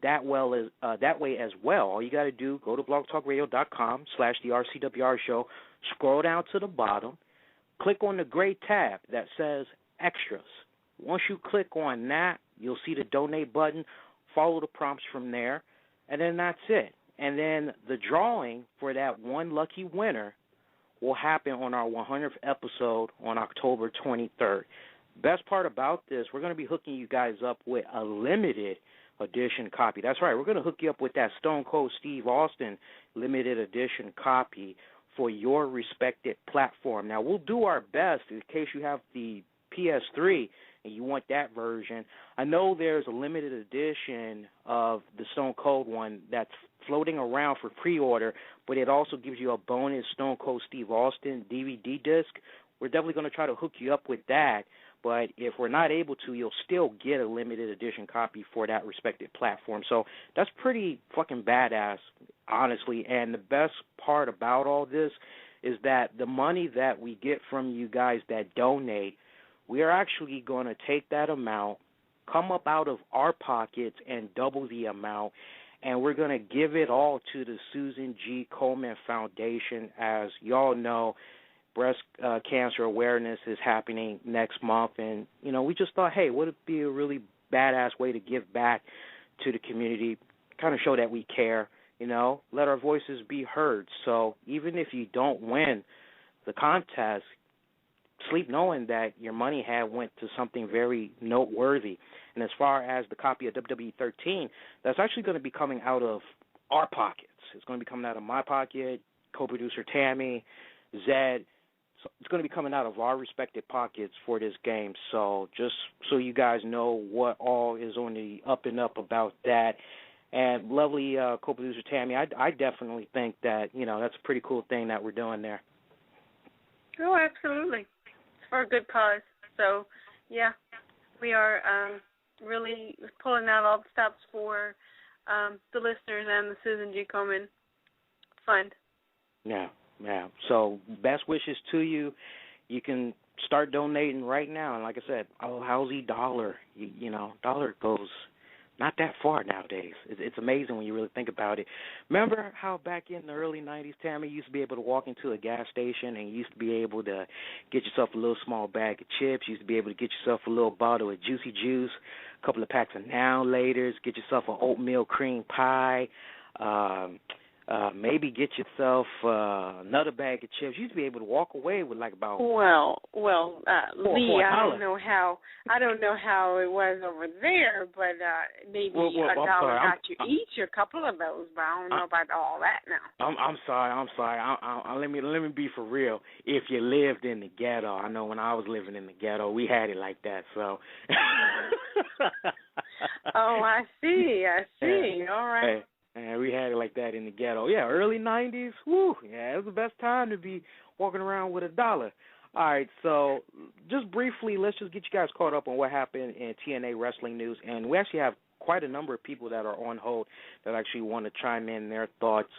that way as well. All you got to do, go to blogtalkradio.com/the RCWR Show, scroll down to the bottom, click on the gray tab that says Extras. Once you click on that, you'll see the donate button. Follow the prompts from there, and then that's it. And then the drawing for that one lucky winner will happen on our 100th episode on October 23rd. Best part about this, we're going to be hooking you guys up with a limited edition copy. That's right, we're going to hook you up with that Stone Cold Steve Austin limited edition copy for your respected platform. Now, we'll do our best in case you have the PS3 and you want that version. I know there's a limited edition of the Stone Cold one that's floating around for pre-order, but it also gives you a bonus Stone Cold Steve Austin DVD disc. We're definitely going to try to hook you up with that, but if we're not able to, you'll still get a limited edition copy for that respected platform. So that's pretty fucking badass, honestly, and the best part about all this is that the money that we get from you guys that donate, we are actually going to take that amount, come up out of our pockets and double the amount, and we're going to give it all to the Susan G. Komen Foundation. As y'all know, breast cancer awareness is happening next month, and, you know, we just thought, hey, would it be a really badass way to give back to the community, kind of show that we care, you know, let our voices be heard. So even if you don't win the contest, sleep knowing that your money had went to something very noteworthy. And as far as the copy of WWE 13, that's actually going to be coming out of our pockets. It's going to be coming out of my pocket, co-producer Tammy, Zed. So it's going to be coming out of our respective pockets for this game. So just so you guys know what all is on the up and up about that. And lovely co-producer Tammy, I definitely think that, you know, that's a pretty cool thing that we're doing there. Oh, absolutely. For a good cause. So, yeah, we are really pulling out all the stops for the listeners and the Susan G. Komen Fund. Yeah. So, best wishes to you. You can start donating right now. And like I said, how's the dollar? You know, dollar goes not that far nowadays. It's amazing when you really think about it. Remember how back in the early 90s, Tammy, you used to be able to walk into a gas station and you used to be able to get yourself a little small bag of chips. You used to be able to get yourself a little bottle of Juicy Juice, a couple of packs of Now Laters, get yourself an oatmeal cream pie, maybe get yourself another bag of chips. You used to be able to walk away with like about Lee, I don't know how it was over there, but maybe $1 got you each, a couple of those, but I don't know about all that now. I'm sorry. Let me be for real. If you lived in the ghetto, I know when I was living in the ghetto, we had it like that. So. Oh, I see. Yeah. All right. Hey. And we had it like that in the ghetto. Yeah, early 90s, woo, yeah, it was the best time to be walking around with $1. All right, so just briefly, let's just get you guys caught up on what happened in TNA wrestling news. And we actually have quite a number of people that are on hold that actually want to chime in their thoughts.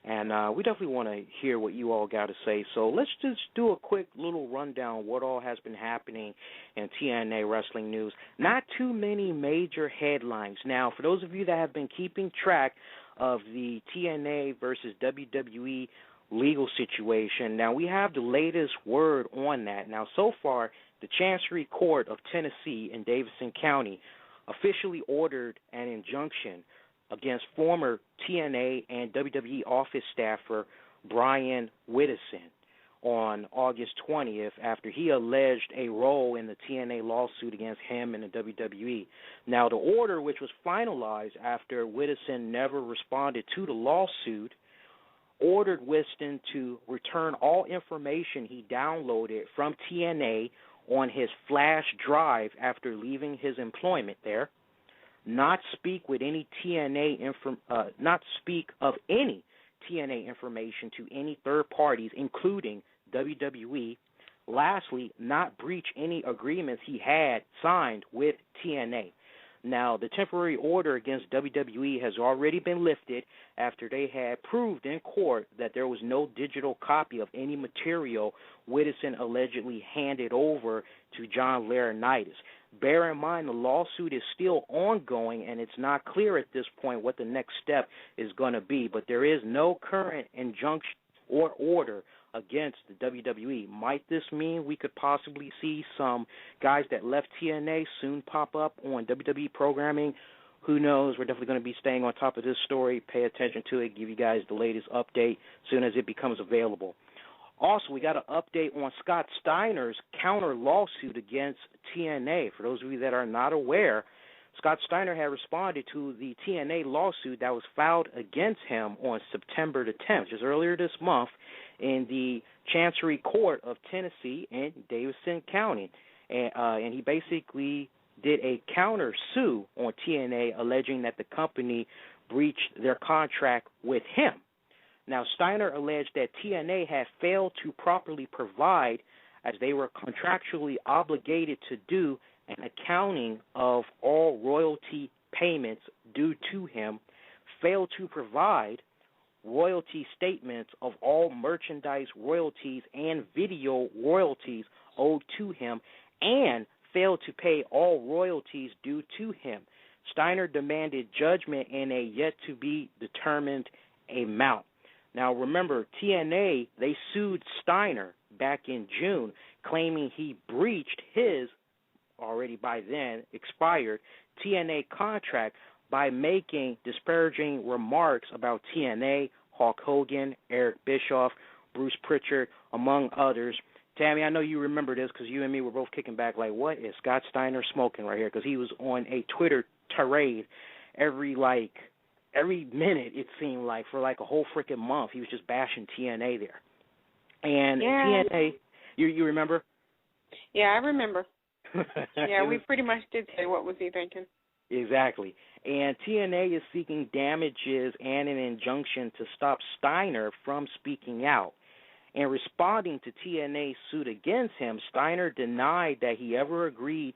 And we definitely want to hear what you all got to say. So let's just do a quick little rundown of what all has been happening in TNA wrestling news. Not too many major headlines. Now, for those of you that have been keeping track of the TNA versus WWE legal situation, now we have the latest word on that. Now, so far, the Chancery Court of Tennessee in Davidson County officially ordered an injunction against former TNA and WWE office staffer Brian Whittison on August 20th after he alleged a role in the TNA lawsuit against him and the WWE. Now, the order, which was finalized after Whittison never responded to the lawsuit, ordered Whittison to return all information he downloaded from TNA on his flash drive after leaving his employment there, not speak of any TNA information to any third parties, including WWE. Lastly, not breach any agreements he had signed with TNA. Now, the temporary order against WWE has already been lifted after they had proved in court that there was no digital copy of any material Whittison allegedly handed over to John Laurinaitis. Bear in mind, the lawsuit is still ongoing, and it's not clear at this point what the next step is going to be, but there is no current injunction or order against the WWE. Might this mean we could possibly see some guys that left TNA soon pop up on WWE programming? Who knows? We're definitely going to be staying on top of this story. Pay attention to it. Give you guys the latest update as soon as it becomes available. Also, we got an update on Scott Steiner's counter lawsuit against TNA. For those of you that are not aware, Scott Steiner had responded to the TNA lawsuit that was filed against him on September the 10th, just earlier this month, in the Chancery Court of Tennessee in Davidson County. And he basically did a counter sue on TNA, alleging that the company breached their contract with him. Now, Steiner alleged that TNA had failed to properly provide, as they were contractually obligated to do, an accounting of all royalty payments due to him, failed to provide royalty statements of all merchandise royalties and video royalties owed to him, and failed to pay all royalties due to him. Steiner demanded judgment in a yet-to-be-determined amount. Now, remember, TNA, they sued Steiner back in June, claiming he breached his, already by then expired, TNA contract by making disparaging remarks about TNA, Hulk Hogan, Eric Bischoff, Bruce Pritchard, among others. Tammy, I know you remember this because you and me were both kicking back like, what is Scott Steiner smoking right here? Because he was on a Twitter tirade every minute, it seemed like, for like a whole freaking month. He was just bashing TNA there. And yeah. TNA, you remember? Yeah, I remember. Yeah, we pretty much did say, what was he thinking? Exactly. And TNA is seeking damages and an injunction to stop Steiner from speaking out. In responding to TNA's suit against him, Steiner denied that he ever agreed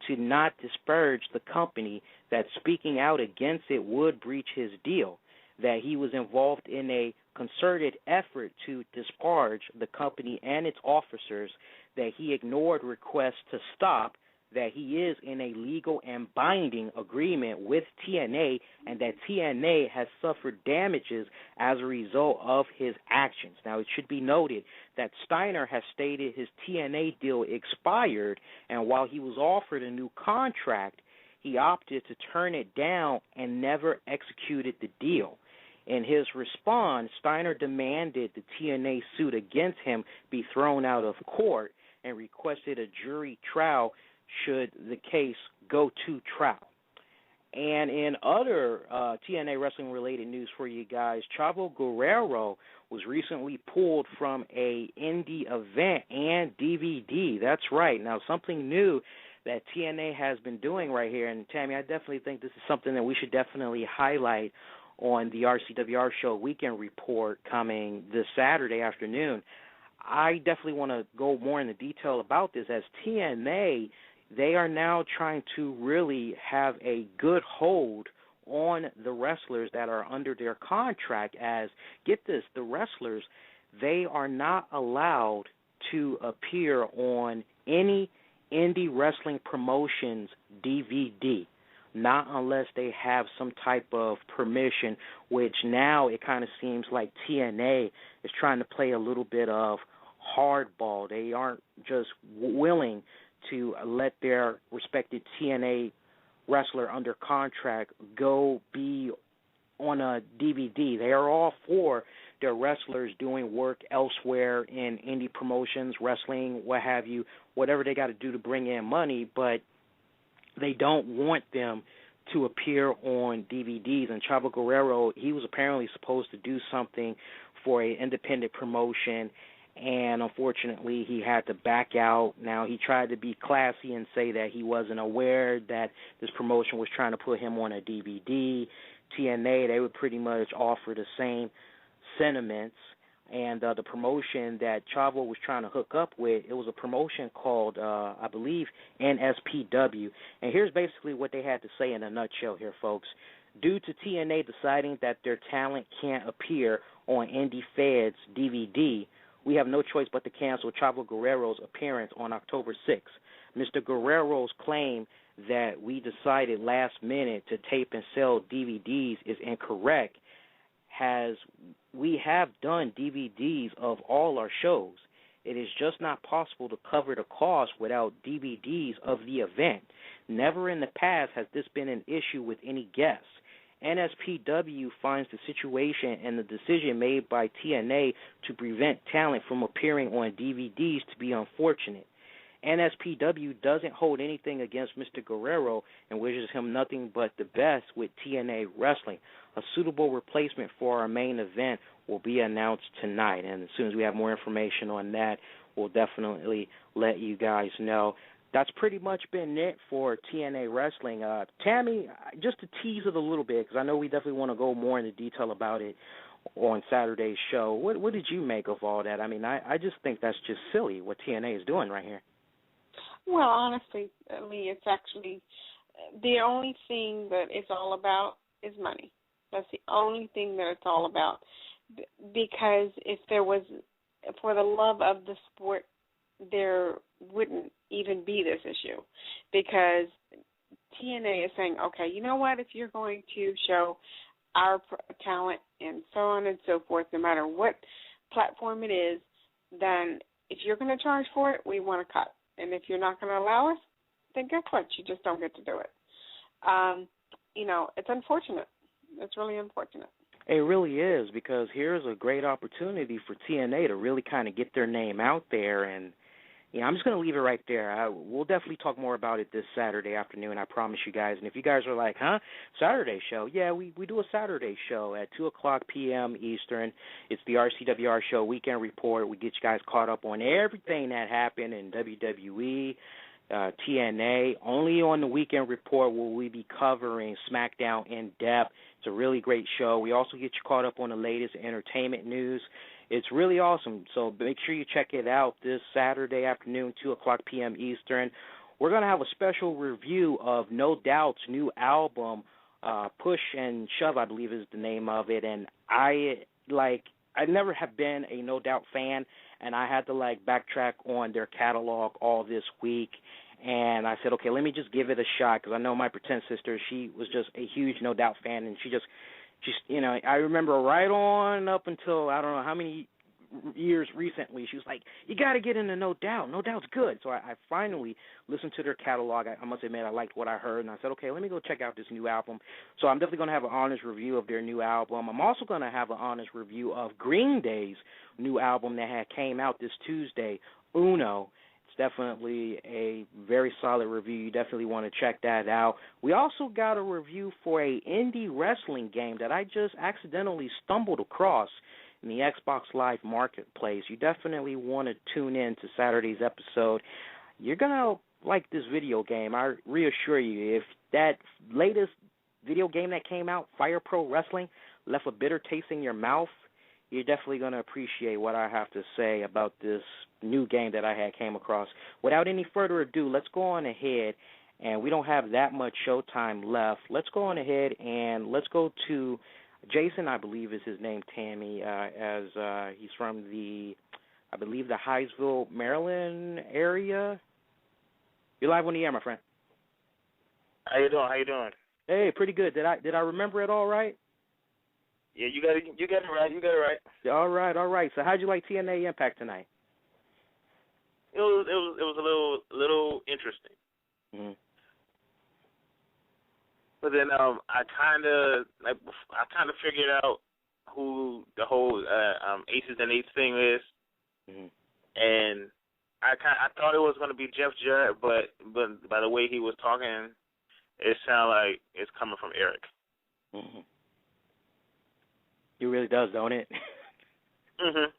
to not disparage the company, that speaking out against it would breach his deal, that he was involved in a concerted effort to disparage the company and its officers, that he ignored requests to stop, that he is in a legal and binding agreement with TNA, and that TNA has suffered damages as a result of his actions. Now, it should be noted that Steiner has stated his TNA deal expired, and while he was offered a new contract, he opted to turn it down and never executed the deal. In his response, Steiner demanded the TNA suit against him be thrown out of court and requested a jury trial should the case go to trial. And in other TNA wrestling-related news for you guys, Chavo Guerrero was recently pulled from a indie event and DVD. That's right. Now, something new that TNA has been doing right here, and Tammy, I definitely think this is something that we should definitely highlight on the RCWR Show Weekend Report coming this Saturday afternoon. I definitely want to go more into detail about this, as TNA, they are now trying to really have a good hold on the wrestlers that are under their contract, as, get this, the wrestlers, they are not allowed to appear on any indie wrestling promotions DVD, not unless they have some type of permission, which now it kind of seems like TNA is trying to play a little bit of hardball. They aren't just willing to let their respected TNA wrestler under contract go be on a DVD. They are all for their wrestlers doing work elsewhere in indie promotions, wrestling, what have you, whatever they got to do to bring in money, but they don't want them to appear on DVDs. And Chavo Guerrero, he was apparently supposed to do something for an independent promotion, and unfortunately he had to back out. Now, he tried to be classy and say that he wasn't aware that this promotion was trying to put him on a DVD. TNA, they would pretty much offer the same sentiments, and the promotion that Chavo was trying to hook up with, it was a promotion called, I believe, NSPW, and here's basically what they had to say in a nutshell here, folks. Due to TNA deciding that their talent can't appear on Indie Fed's DVD, we have no choice but to cancel Chavo Guerrero's appearance on October 6th. Mr. Guerrero's claim that we decided last minute to tape and sell DVDs is incorrect, as we have done DVDs of all our shows. It is just not possible to cover the cost without DVDs of the event. Never in the past has this been an issue with any guests. NSPW finds the situation and the decision made by TNA to prevent talent from appearing on DVDs to be unfortunate. NSPW doesn't hold anything against Mr. Guerrero and wishes him nothing but the best with TNA Wrestling. A suitable replacement for our main event will be announced tonight, and as soon as we have more information on that, we'll definitely let you guys know. That's pretty much been it for TNA Wrestling. Tammy, just to tease it a little bit, because I know we definitely want to go more into detail about it on Saturday's show. What did you make of all that? I mean, I just think that's just silly what TNA is doing right here. Well, honestly, Lee, it's actually the only thing that it's all about is money. That's the only thing that it's all about. Because if there was, for the love of the sport, there wouldn't even be this issue. Because TNA is saying, okay, you know what, if you're going to show our talent and so on and so forth, no matter what platform it is, then if you're going to charge for it, we want to cut. And if you're not going to allow us, then guess what? You just don't get to do it. It's unfortunate. It's really unfortunate. It really is, because here's a great opportunity for TNA to really kind of get their name out there. And, I'm just going to leave it right there. We'll definitely talk more about it this Saturday afternoon, I promise you guys. And if you guys are like, Saturday show? Yeah, we do a Saturday show at 2 o'clock p.m. Eastern. It's the RCWR Show Weekend Report. We get you guys caught up on everything that happened in WWE, TNA. Only on the Weekend Report will we be covering SmackDown in depth. It's a really great show. We also get you caught up on the latest entertainment news. It's really awesome, so make sure you check it out this Saturday afternoon, 2 o'clock p.m. Eastern. We're going to have a special review of No Doubt's new album, Push and Shove, I believe is the name of it, and I never have been a No Doubt fan, and I had to, backtrack on their catalog all this week, and I said, okay, let me just give it a shot, because I know my pretend sister, she was just a huge No Doubt fan, and she just I remember right on up until I don't know how many years recently, she was like, you got to get into No Doubt. No Doubt's good. So I finally listened to their catalog. I must admit I liked what I heard, and I said, okay, let me go check out this new album. So I'm definitely going to have an honest review of their new album. I'm also going to have an honest review of Green Day's new album that came out this Tuesday, Uno. Definitely a very solid review. You definitely want to check that out. We also got a review for a indie wrestling game that I just accidentally stumbled across in the Xbox Live Marketplace. You definitely want to tune in to Saturday's episode. You're going to like this video game. I reassure you, if that latest video game that came out, Fire Pro Wrestling, left a bitter taste in your mouth, you're definitely going to appreciate what I have to say about this new game that I came across. Without any further ado, let's go on ahead, and we don't have that much showtime left. Let's go on ahead and let's go to Jason, I believe is his name, Tammy, as he's from the Hyattsville, Maryland area. You're live on the air, my friend. How you doing? Hey, pretty good. Did I remember it all right? Yeah, you got it right. All right. So how'd you like TNA Impact tonight? It was a little interesting. Mm-hmm. But then I kind of figured out who the whole Aces and Eights thing is, mm-hmm. and I thought it was going to be Jeff Jarrett, but by the way he was talking, it sounded like it's coming from Eric. Mm-hmm. It really does, don't it? Mhm.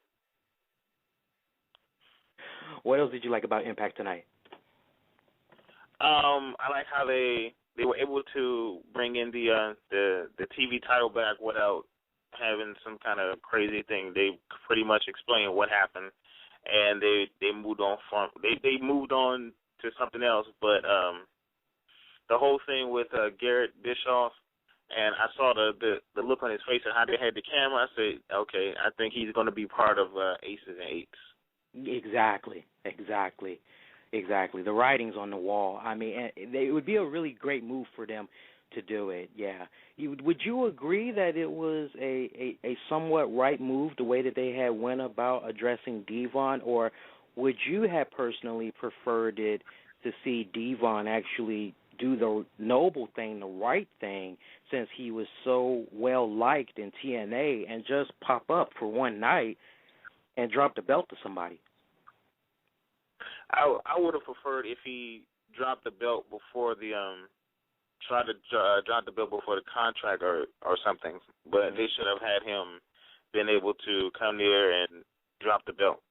What else did you like about Impact tonight? I like how they were able to bring in the TV title back without having some kind of crazy thing. They pretty much explained what happened, and they moved on they moved on to something else. But the whole thing with Garrett Bischoff. And I saw the look on his face and how they had the camera. I said, okay, I think he's going to be part of Aces and Eights. Exactly. The writing's on the wall. I mean, it would be a really great move for them to do it. Yeah. Would you agree that it was a somewhat right move the way that they had went about addressing Devon, or would you have personally preferred it to see Devon actually do the noble thing, the right thing, since he was so well liked in TNA, and just pop up for one night and drop the belt to somebody? I would have preferred if he dropped the belt before the tried to drop the belt before the contract or something, but they should have had him been able to come there and drop the belt.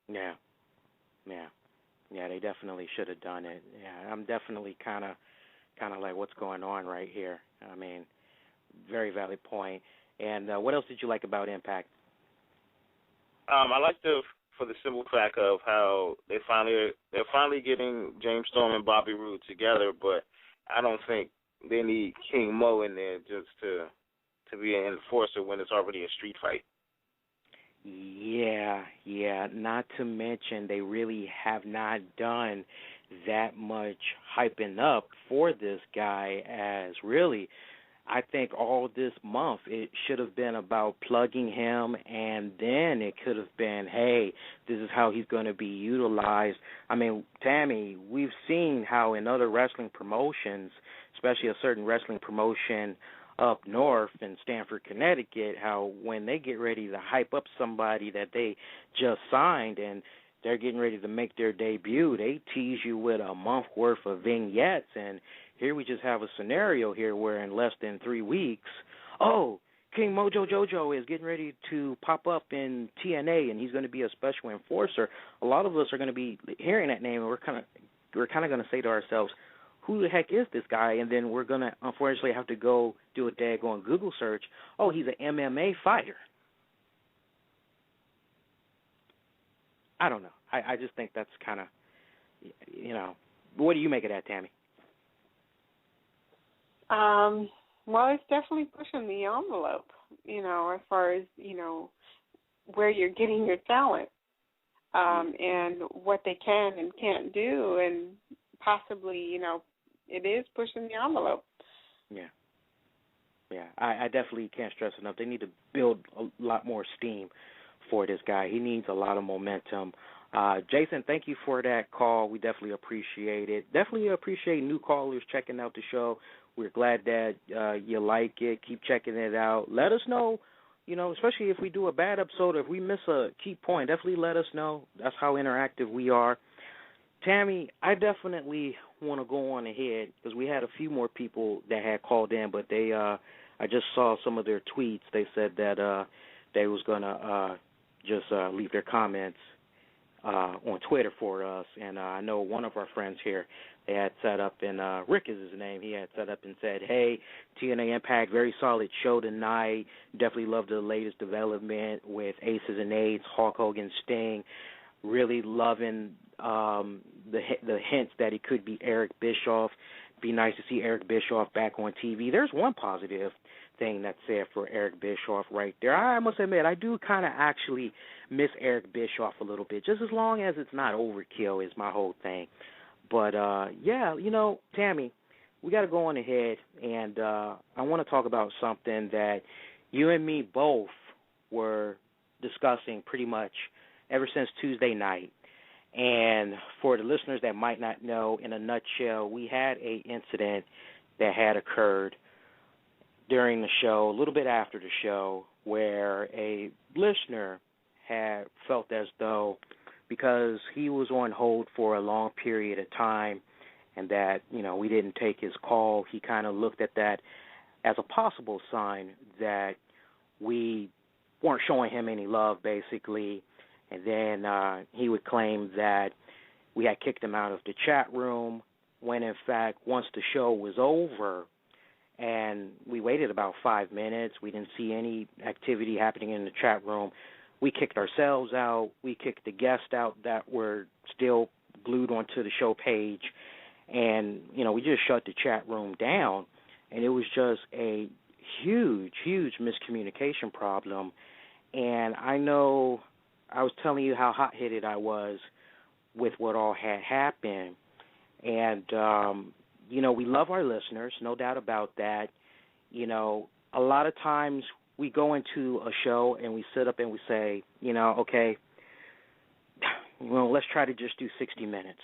Yeah, they definitely should have done it. Yeah, I'm definitely kind of like, what's going on right here? I mean, very valid point. And what else did you like about Impact? I liked for the simple fact of how they're finally getting James Storm and Bobby Roode together, but I don't think they need King Mo in there just to be an enforcer when it's already a street fight. Yeah. Not to mention they really have not done that much hyping up for this guy, as really I think all this month it should have been about plugging him, and then it could have been, hey, this is how he's going to be utilized. I mean, Tammy, we've seen how in other wrestling promotions, especially a certain wrestling promotion up north in Stamford, Connecticut, how when they get ready to hype up somebody that they just signed and they're getting ready to make their debut, they tease you with a month worth of vignettes. And here we just have a scenario here where in less than 3 weeks, King Mojo Jojo is getting ready to pop up in TNA, and he's going to be a special enforcer. A lot of us are going to be hearing that name, and we're kind of going to say to ourselves, who the heck is this guy? And then we're going to unfortunately have to go do a daggone Google search. Oh, he's an MMA fighter. I don't know. I just think that's kind of, what do you make of that, Tammy? Well, it's definitely pushing the envelope, as far as, where you're getting your talent, and what they can and can't do, and possibly, it is pushing the envelope. Yeah. I definitely can't stress enough. They need to build a lot more steam for this guy. He needs a lot of momentum. Jason, thank you for that call. We definitely appreciate it. Definitely appreciate new callers checking out the show. We're glad that you like it. Keep checking it out. Let us know, especially if we do a bad episode, if we miss a key point, definitely let us know. That's how interactive we are. Tammy, I definitely want to go on ahead because we had a few more people that had called in, but they, I just saw some of their tweets. They said that they was going to just leave their comments on Twitter for us, and I know one of our friends here, they had set up, and Rick is his name, he had set up and said, hey, TNA Impact, very solid show tonight, definitely love the latest development with Aces and Eights, Hulk Hogan, Sting, really loving the hints that it could be Eric Bischoff. Be nice to see Eric Bischoff back on TV. There's one positive thing that's said for Eric Bischoff right there. I must admit, I do kind of actually miss Eric Bischoff a little bit, just as long as it's not overkill is my whole thing. But, Tammy, we got to go on ahead, and I want to talk about something that you and me both were discussing pretty much ever since Tuesday night. And for the listeners that might not know, in a nutshell, we had an incident that had occurred during the show, a little bit after the show, where a listener had felt as though because he was on hold for a long period of time and that, we didn't take his call, he kind of looked at that as a possible sign that we weren't showing him any love, basically. And then he would claim that we had kicked him out of the chat room when, in fact, once the show was over and we waited about 5 minutes, we didn't see any activity happening in the chat room, we kicked ourselves out. We kicked the guests out that were still glued onto the show page. And, we just shut the chat room down. And it was just a huge, huge miscommunication problem. And I know I was telling you how hot-headed I was with what all had happened. And we love our listeners, no doubt about that. A lot of times we go into a show and we sit up and we say, okay, well, let's try to just do 60 minutes.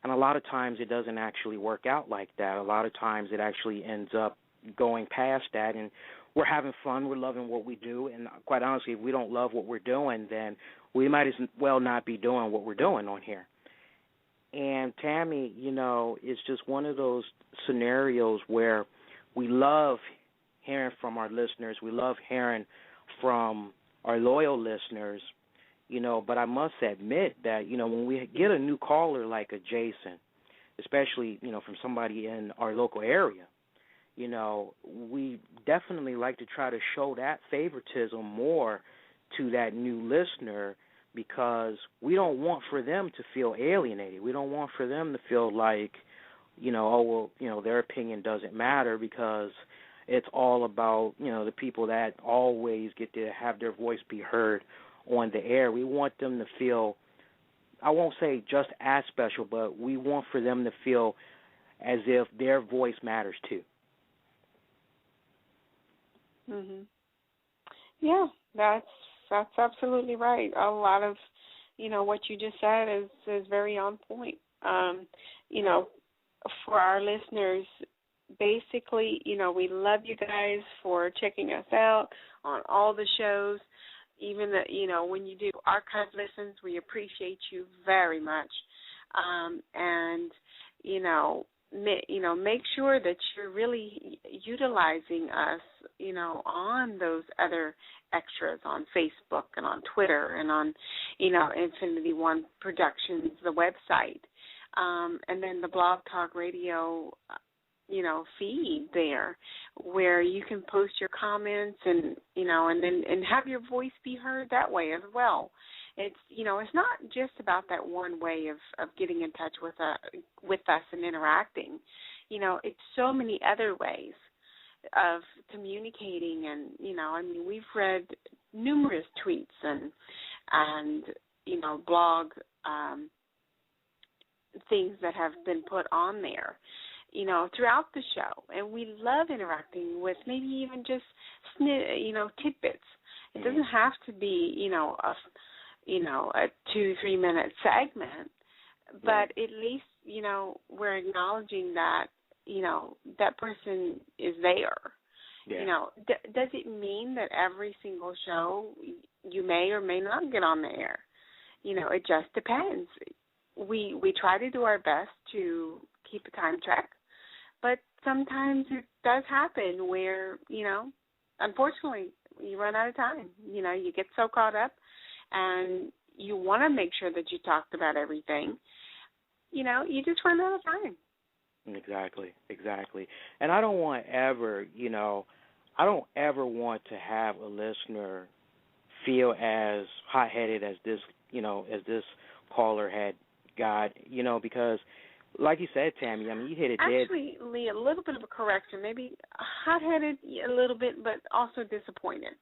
And a lot of times it doesn't actually work out like that. A lot of times it actually ends up going past that, and we're having fun, we're loving what we do, and quite honestly, if we don't love what we're doing, then we might as well not be doing what we're doing on here. And Tammy, it's just one of those scenarios where we love hearing from our listeners, we love hearing from our loyal listeners, but I must admit that, when we get a new caller like a Jason, especially, from somebody in our local area, we definitely like to try to show that favoritism more to that new listener, because we don't want for them to feel alienated. We don't want for them to feel like, their opinion doesn't matter, because it's all about, the people that always get to have their voice be heard on the air. We want them to feel, I won't say just as special, but we want for them to feel as if their voice matters too. Mhm. Yeah, that's absolutely right. A lot of, what you just said is very on point. For our listeners, basically, we love you guys for checking us out on all the shows. Even that, when you do archive listens, we appreciate you very much. Make sure that you're really utilizing us, on those other extras on Facebook and on Twitter and on, Infinity One Productions, the website, and then the Blog Talk Radio, feed there, where you can post your comments and and have your voice be heard that way as well. It's it's not just about that one way of getting in touch with us and interacting. It's so many other ways of communicating, and we've read numerous tweets and blog things that have been put on there, throughout the show, and we love interacting with maybe even just tidbits. It doesn't have to be a 2-3 minute segment, but at least we're acknowledging that that person is there. Yeah. Does it mean that every single show you may or may not get on the air? It just depends. We try to do our best to keep a time track, but sometimes it does happen where, unfortunately, you run out of time. You get so caught up, and you want to make sure that you talked about everything. You just run out of time. Exactly. And I don't want ever want to have a listener feel as hot-headed as this, as this caller had got, because like you said, Tammy, you hit it dead. Actually, Lee, a little bit of a correction, maybe hot-headed a little bit, but also disappointed.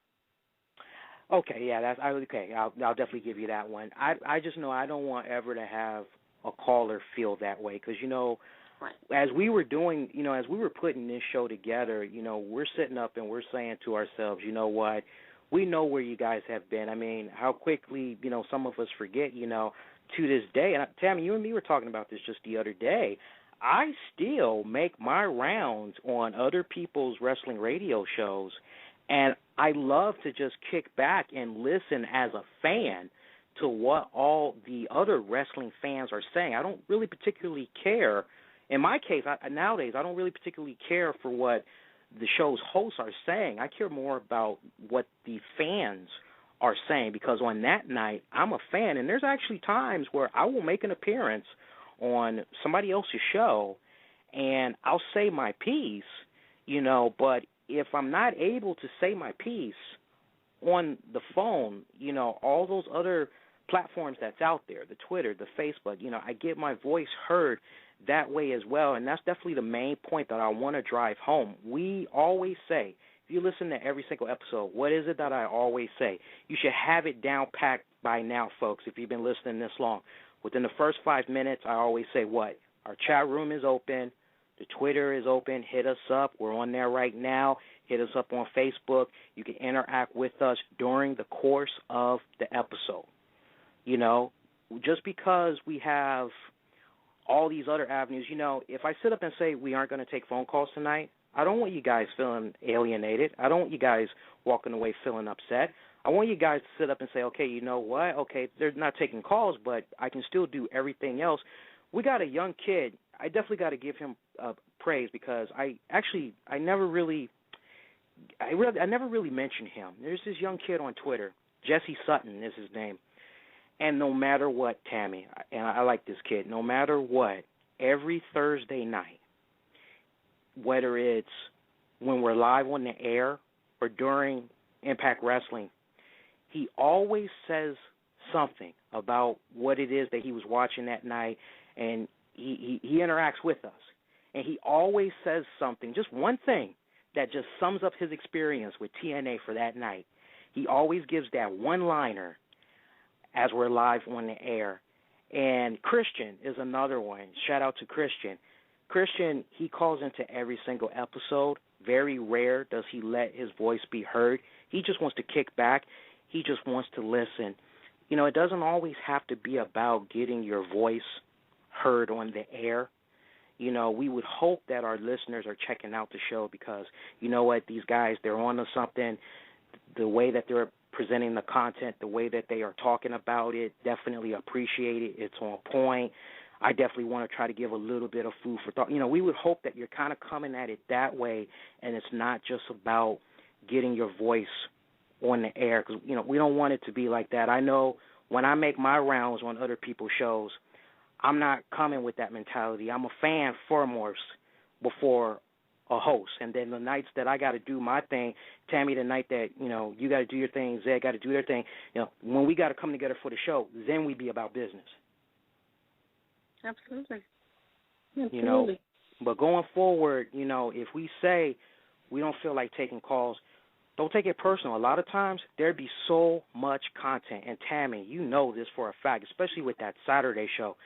Okay, yeah, I'll definitely give you that one. I just know I don't want ever to have a caller feel that way, because right. As we were doing, as we were putting this show together, we're sitting up and we're saying to ourselves, you know what, we know where you guys have been. How quickly, some of us forget, to this day. And Tammy, you and me were talking about this just the other day. I still make my rounds on other people's wrestling radio shows, and I love to just kick back and listen as a fan to what all the other wrestling fans are saying. I don't really particularly care. In my case, nowadays, I don't really particularly care for what the show's hosts are saying. I care more about what the fans are saying, because on that night, I'm a fan, and there's actually times where I will make an appearance on somebody else's show, and I'll say my piece, but if I'm not able to say my piece on the phone, all those other platforms that's out there, the Twitter, the Facebook, I get my voice heard that way as well, and that's definitely the main point that I want to drive home. We always say, if you listen to every single episode, what is it that I always say? You should have it down packed by now, folks, if you've been listening this long. Within the first 5 minutes, I always say what? Our chat room is open. The Twitter is open. Hit us up. We're on there right now. Hit us up on Facebook. You can interact with us during the course of the episode. You know, just because we have all these other avenues, you know, if I sit up and say we aren't going to take phone calls tonight, I don't want you guys feeling alienated. I don't want you guys walking away feeling upset. I want you guys to sit up and say, okay, you know what? Okay, they're not taking calls, but I can still do everything else. We got a young kid. I definitely got to give him praise because I never really mentioned him. There's this young kid on Twitter, Jesse Sutton is his name. And no matter what, Tammy, and I like this kid, no matter what, every Thursday night, whether it's when we're live on the air or during Impact Wrestling, he always says something about what it is that he was watching that night, and he interacts with us. And he always says something, just one thing, that just sums up his experience with TNA for that night. He always gives that one-liner as we're live on the air. And Christian is another one. Shout out to Christian. Christian, he calls into every single episode. Very rare does he let his voice be heard. He just wants to kick back. He just wants to listen. You know, it doesn't always have to be about getting your voice heard on the air. You know, we would hope that our listeners are checking out the show because, you know what, these guys, they're on to something. The way that they're presenting the content, the way that they are talking about it, definitely appreciate it. It's on point. I definitely want to try to give a little bit of food for thought. You know, we would hope that you're kind of coming at it that way, and it's not just about getting your voice on the air because, you know, we don't want it to be like that. I know when I make my rounds on other people's shows, I'm not coming with that mentality. I'm a fan foremost before a host. And then the nights that I got to do my thing, Tammy, the night that, you know, you got to do your thing, Zed got to do their thing, you know, when we got to come together for the show, then we be about business. Absolutely. You know, but going forward, you know, if we say we don't feel like taking calls, don't take it personal. A lot of times there'd be so much content. And Tammy, you know this for a fact, especially with that Saturday show.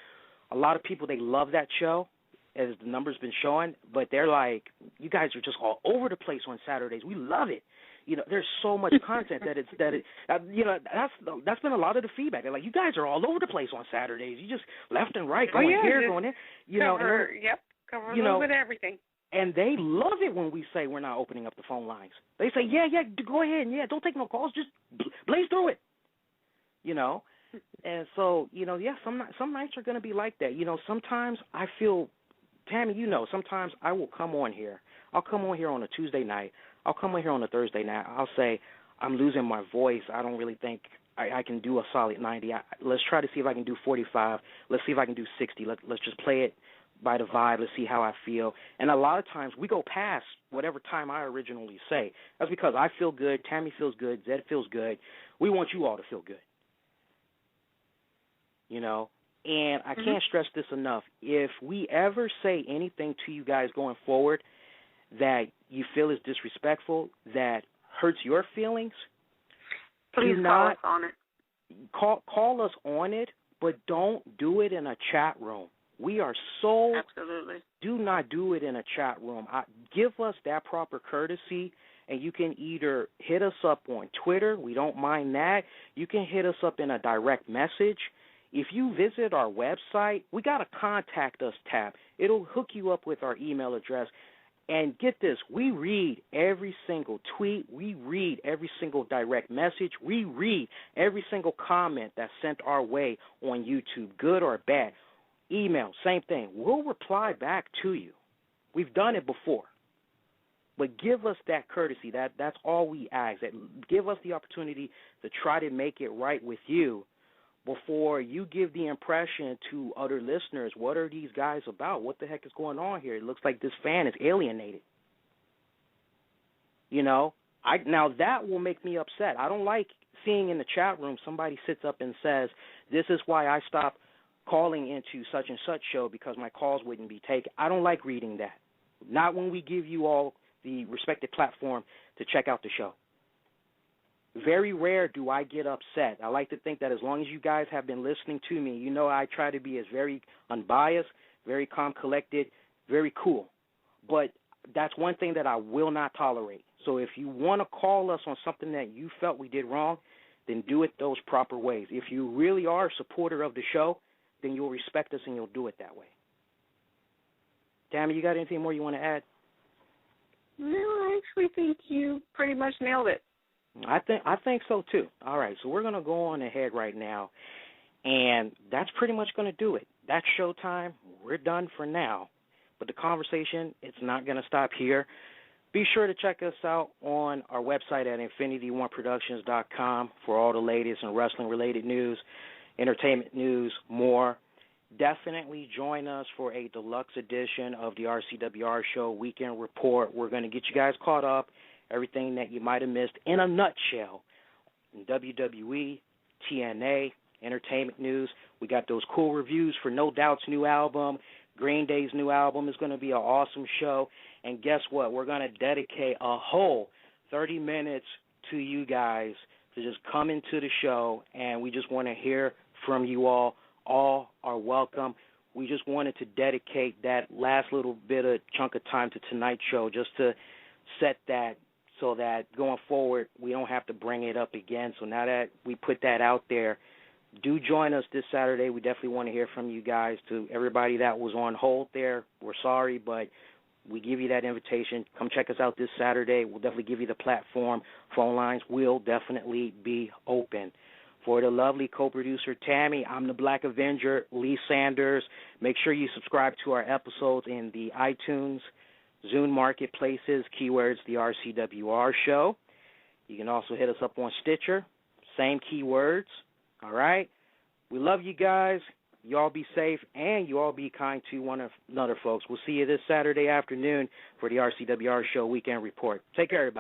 A lot of people, they love that show, as the numbers been showing, but they're like, you guys are just all over the place on Saturdays. We love it. You know, there's so much content you know, that's been a lot of the feedback. They're like, you guys are all over the place on Saturdays. You just left and right, going here, going there. You know, cover a little bit of everything. And they love it when we say we're not opening up the phone lines. They say, yeah, go ahead, yeah, don't take no calls, just blaze through it. You know, and so, you know, yeah, some nights are going to be like that. You know, sometimes I feel, Tammy, you know, sometimes I will come on here. I'll come on here on a Tuesday night. I'll come on here on a Thursday night. I'll say, I'm losing my voice. I don't really think I can do a solid 90. Let's try to see if I can do 45. Let's see if I can do 60. Let's just play it by the vibe. Let's see how I feel. And a lot of times we go past whatever time I originally say. That's because I feel good, Tammy feels good, Zed feels good. We want you all to feel good. You know? And I can't stress this enough. If we ever say anything to you guys going forward that you feel is disrespectful, that hurts your feelings, please call us on it. Call us on it, but don't do it in a chat room. We are so absolutely. Do not do it in a chat room. Give us that proper courtesy, and you can either hit us up on Twitter. We don't mind that. You can hit us up in a direct message. If you visit our website, we got a Contact Us tab. It'll hook you up with our email address. And get this, we read every single tweet. We read every single direct message. We read every single comment that's sent our way on YouTube, good or bad. Email, same thing. We'll reply back to you. We've done it before. But give us that courtesy. That's all we ask. Give us the opportunity to try to make it right with you before you give the impression to other listeners, what are these guys about? What the heck is going on here? It looks like this fan is alienated. You know, now that will make me upset. I don't like seeing in the chat room somebody sits up and says, this is why I stopped calling into such and such show because my calls wouldn't be taken. I don't like reading that. Not when we give you all the respected platform to check out the show. Very rare do I get upset. I like to think that as long as you guys have been listening to me, you know I try to be as very unbiased, very calm, collected, very cool. But that's one thing that I will not tolerate. So if you want to call us on something that you felt we did wrong, then do it those proper ways. If you really are a supporter of the show, then you'll respect us and you'll do it that way. Tammy, you got anything more you want to add? No, I actually think you pretty much nailed it. I think so too. All right, so we're going to go on ahead right now, and that's pretty much going to do it. That's showtime. We're done for now. But the conversation, it's not going to stop here. Be sure to check us out on our website at infinityOneProductions.com for all the latest and wrestling-related news, entertainment news, more. Definitely join us for a deluxe edition of the RCWR Show Weekend Report. We're going to get you guys caught up, everything that you might have missed in a nutshell. In WWE, TNA, entertainment news. We got those cool reviews for No Doubt's new album. Green Day's new album is going to be an awesome show. And guess what? We're going to dedicate a whole 30 minutes to you guys to just come into the show, and we just want to hear from you all. All are welcome. We just wanted to dedicate that last little bit of chunk of time to tonight's show just to set that so that going forward we don't have to bring it up again. So now that we put that out there, do join us this Saturday. We definitely want to hear from you guys. To everybody that was on hold there, we're sorry, but we give you that invitation. Come check us out this Saturday. We'll definitely give you the platform. Phone lines will definitely be open. For the lovely co-producer Tammy, I'm the Black Avenger, Lee Sanders. Make sure you subscribe to our episodes in the iTunes, Zune marketplaces, keywords, the RCWR Show. You can also hit us up on Stitcher, same keywords. All right? We love you guys. You all be safe, and you all be kind to one another, folks. We'll see you this Saturday afternoon for the RCWR Show Weekend Report. Take care, everybody.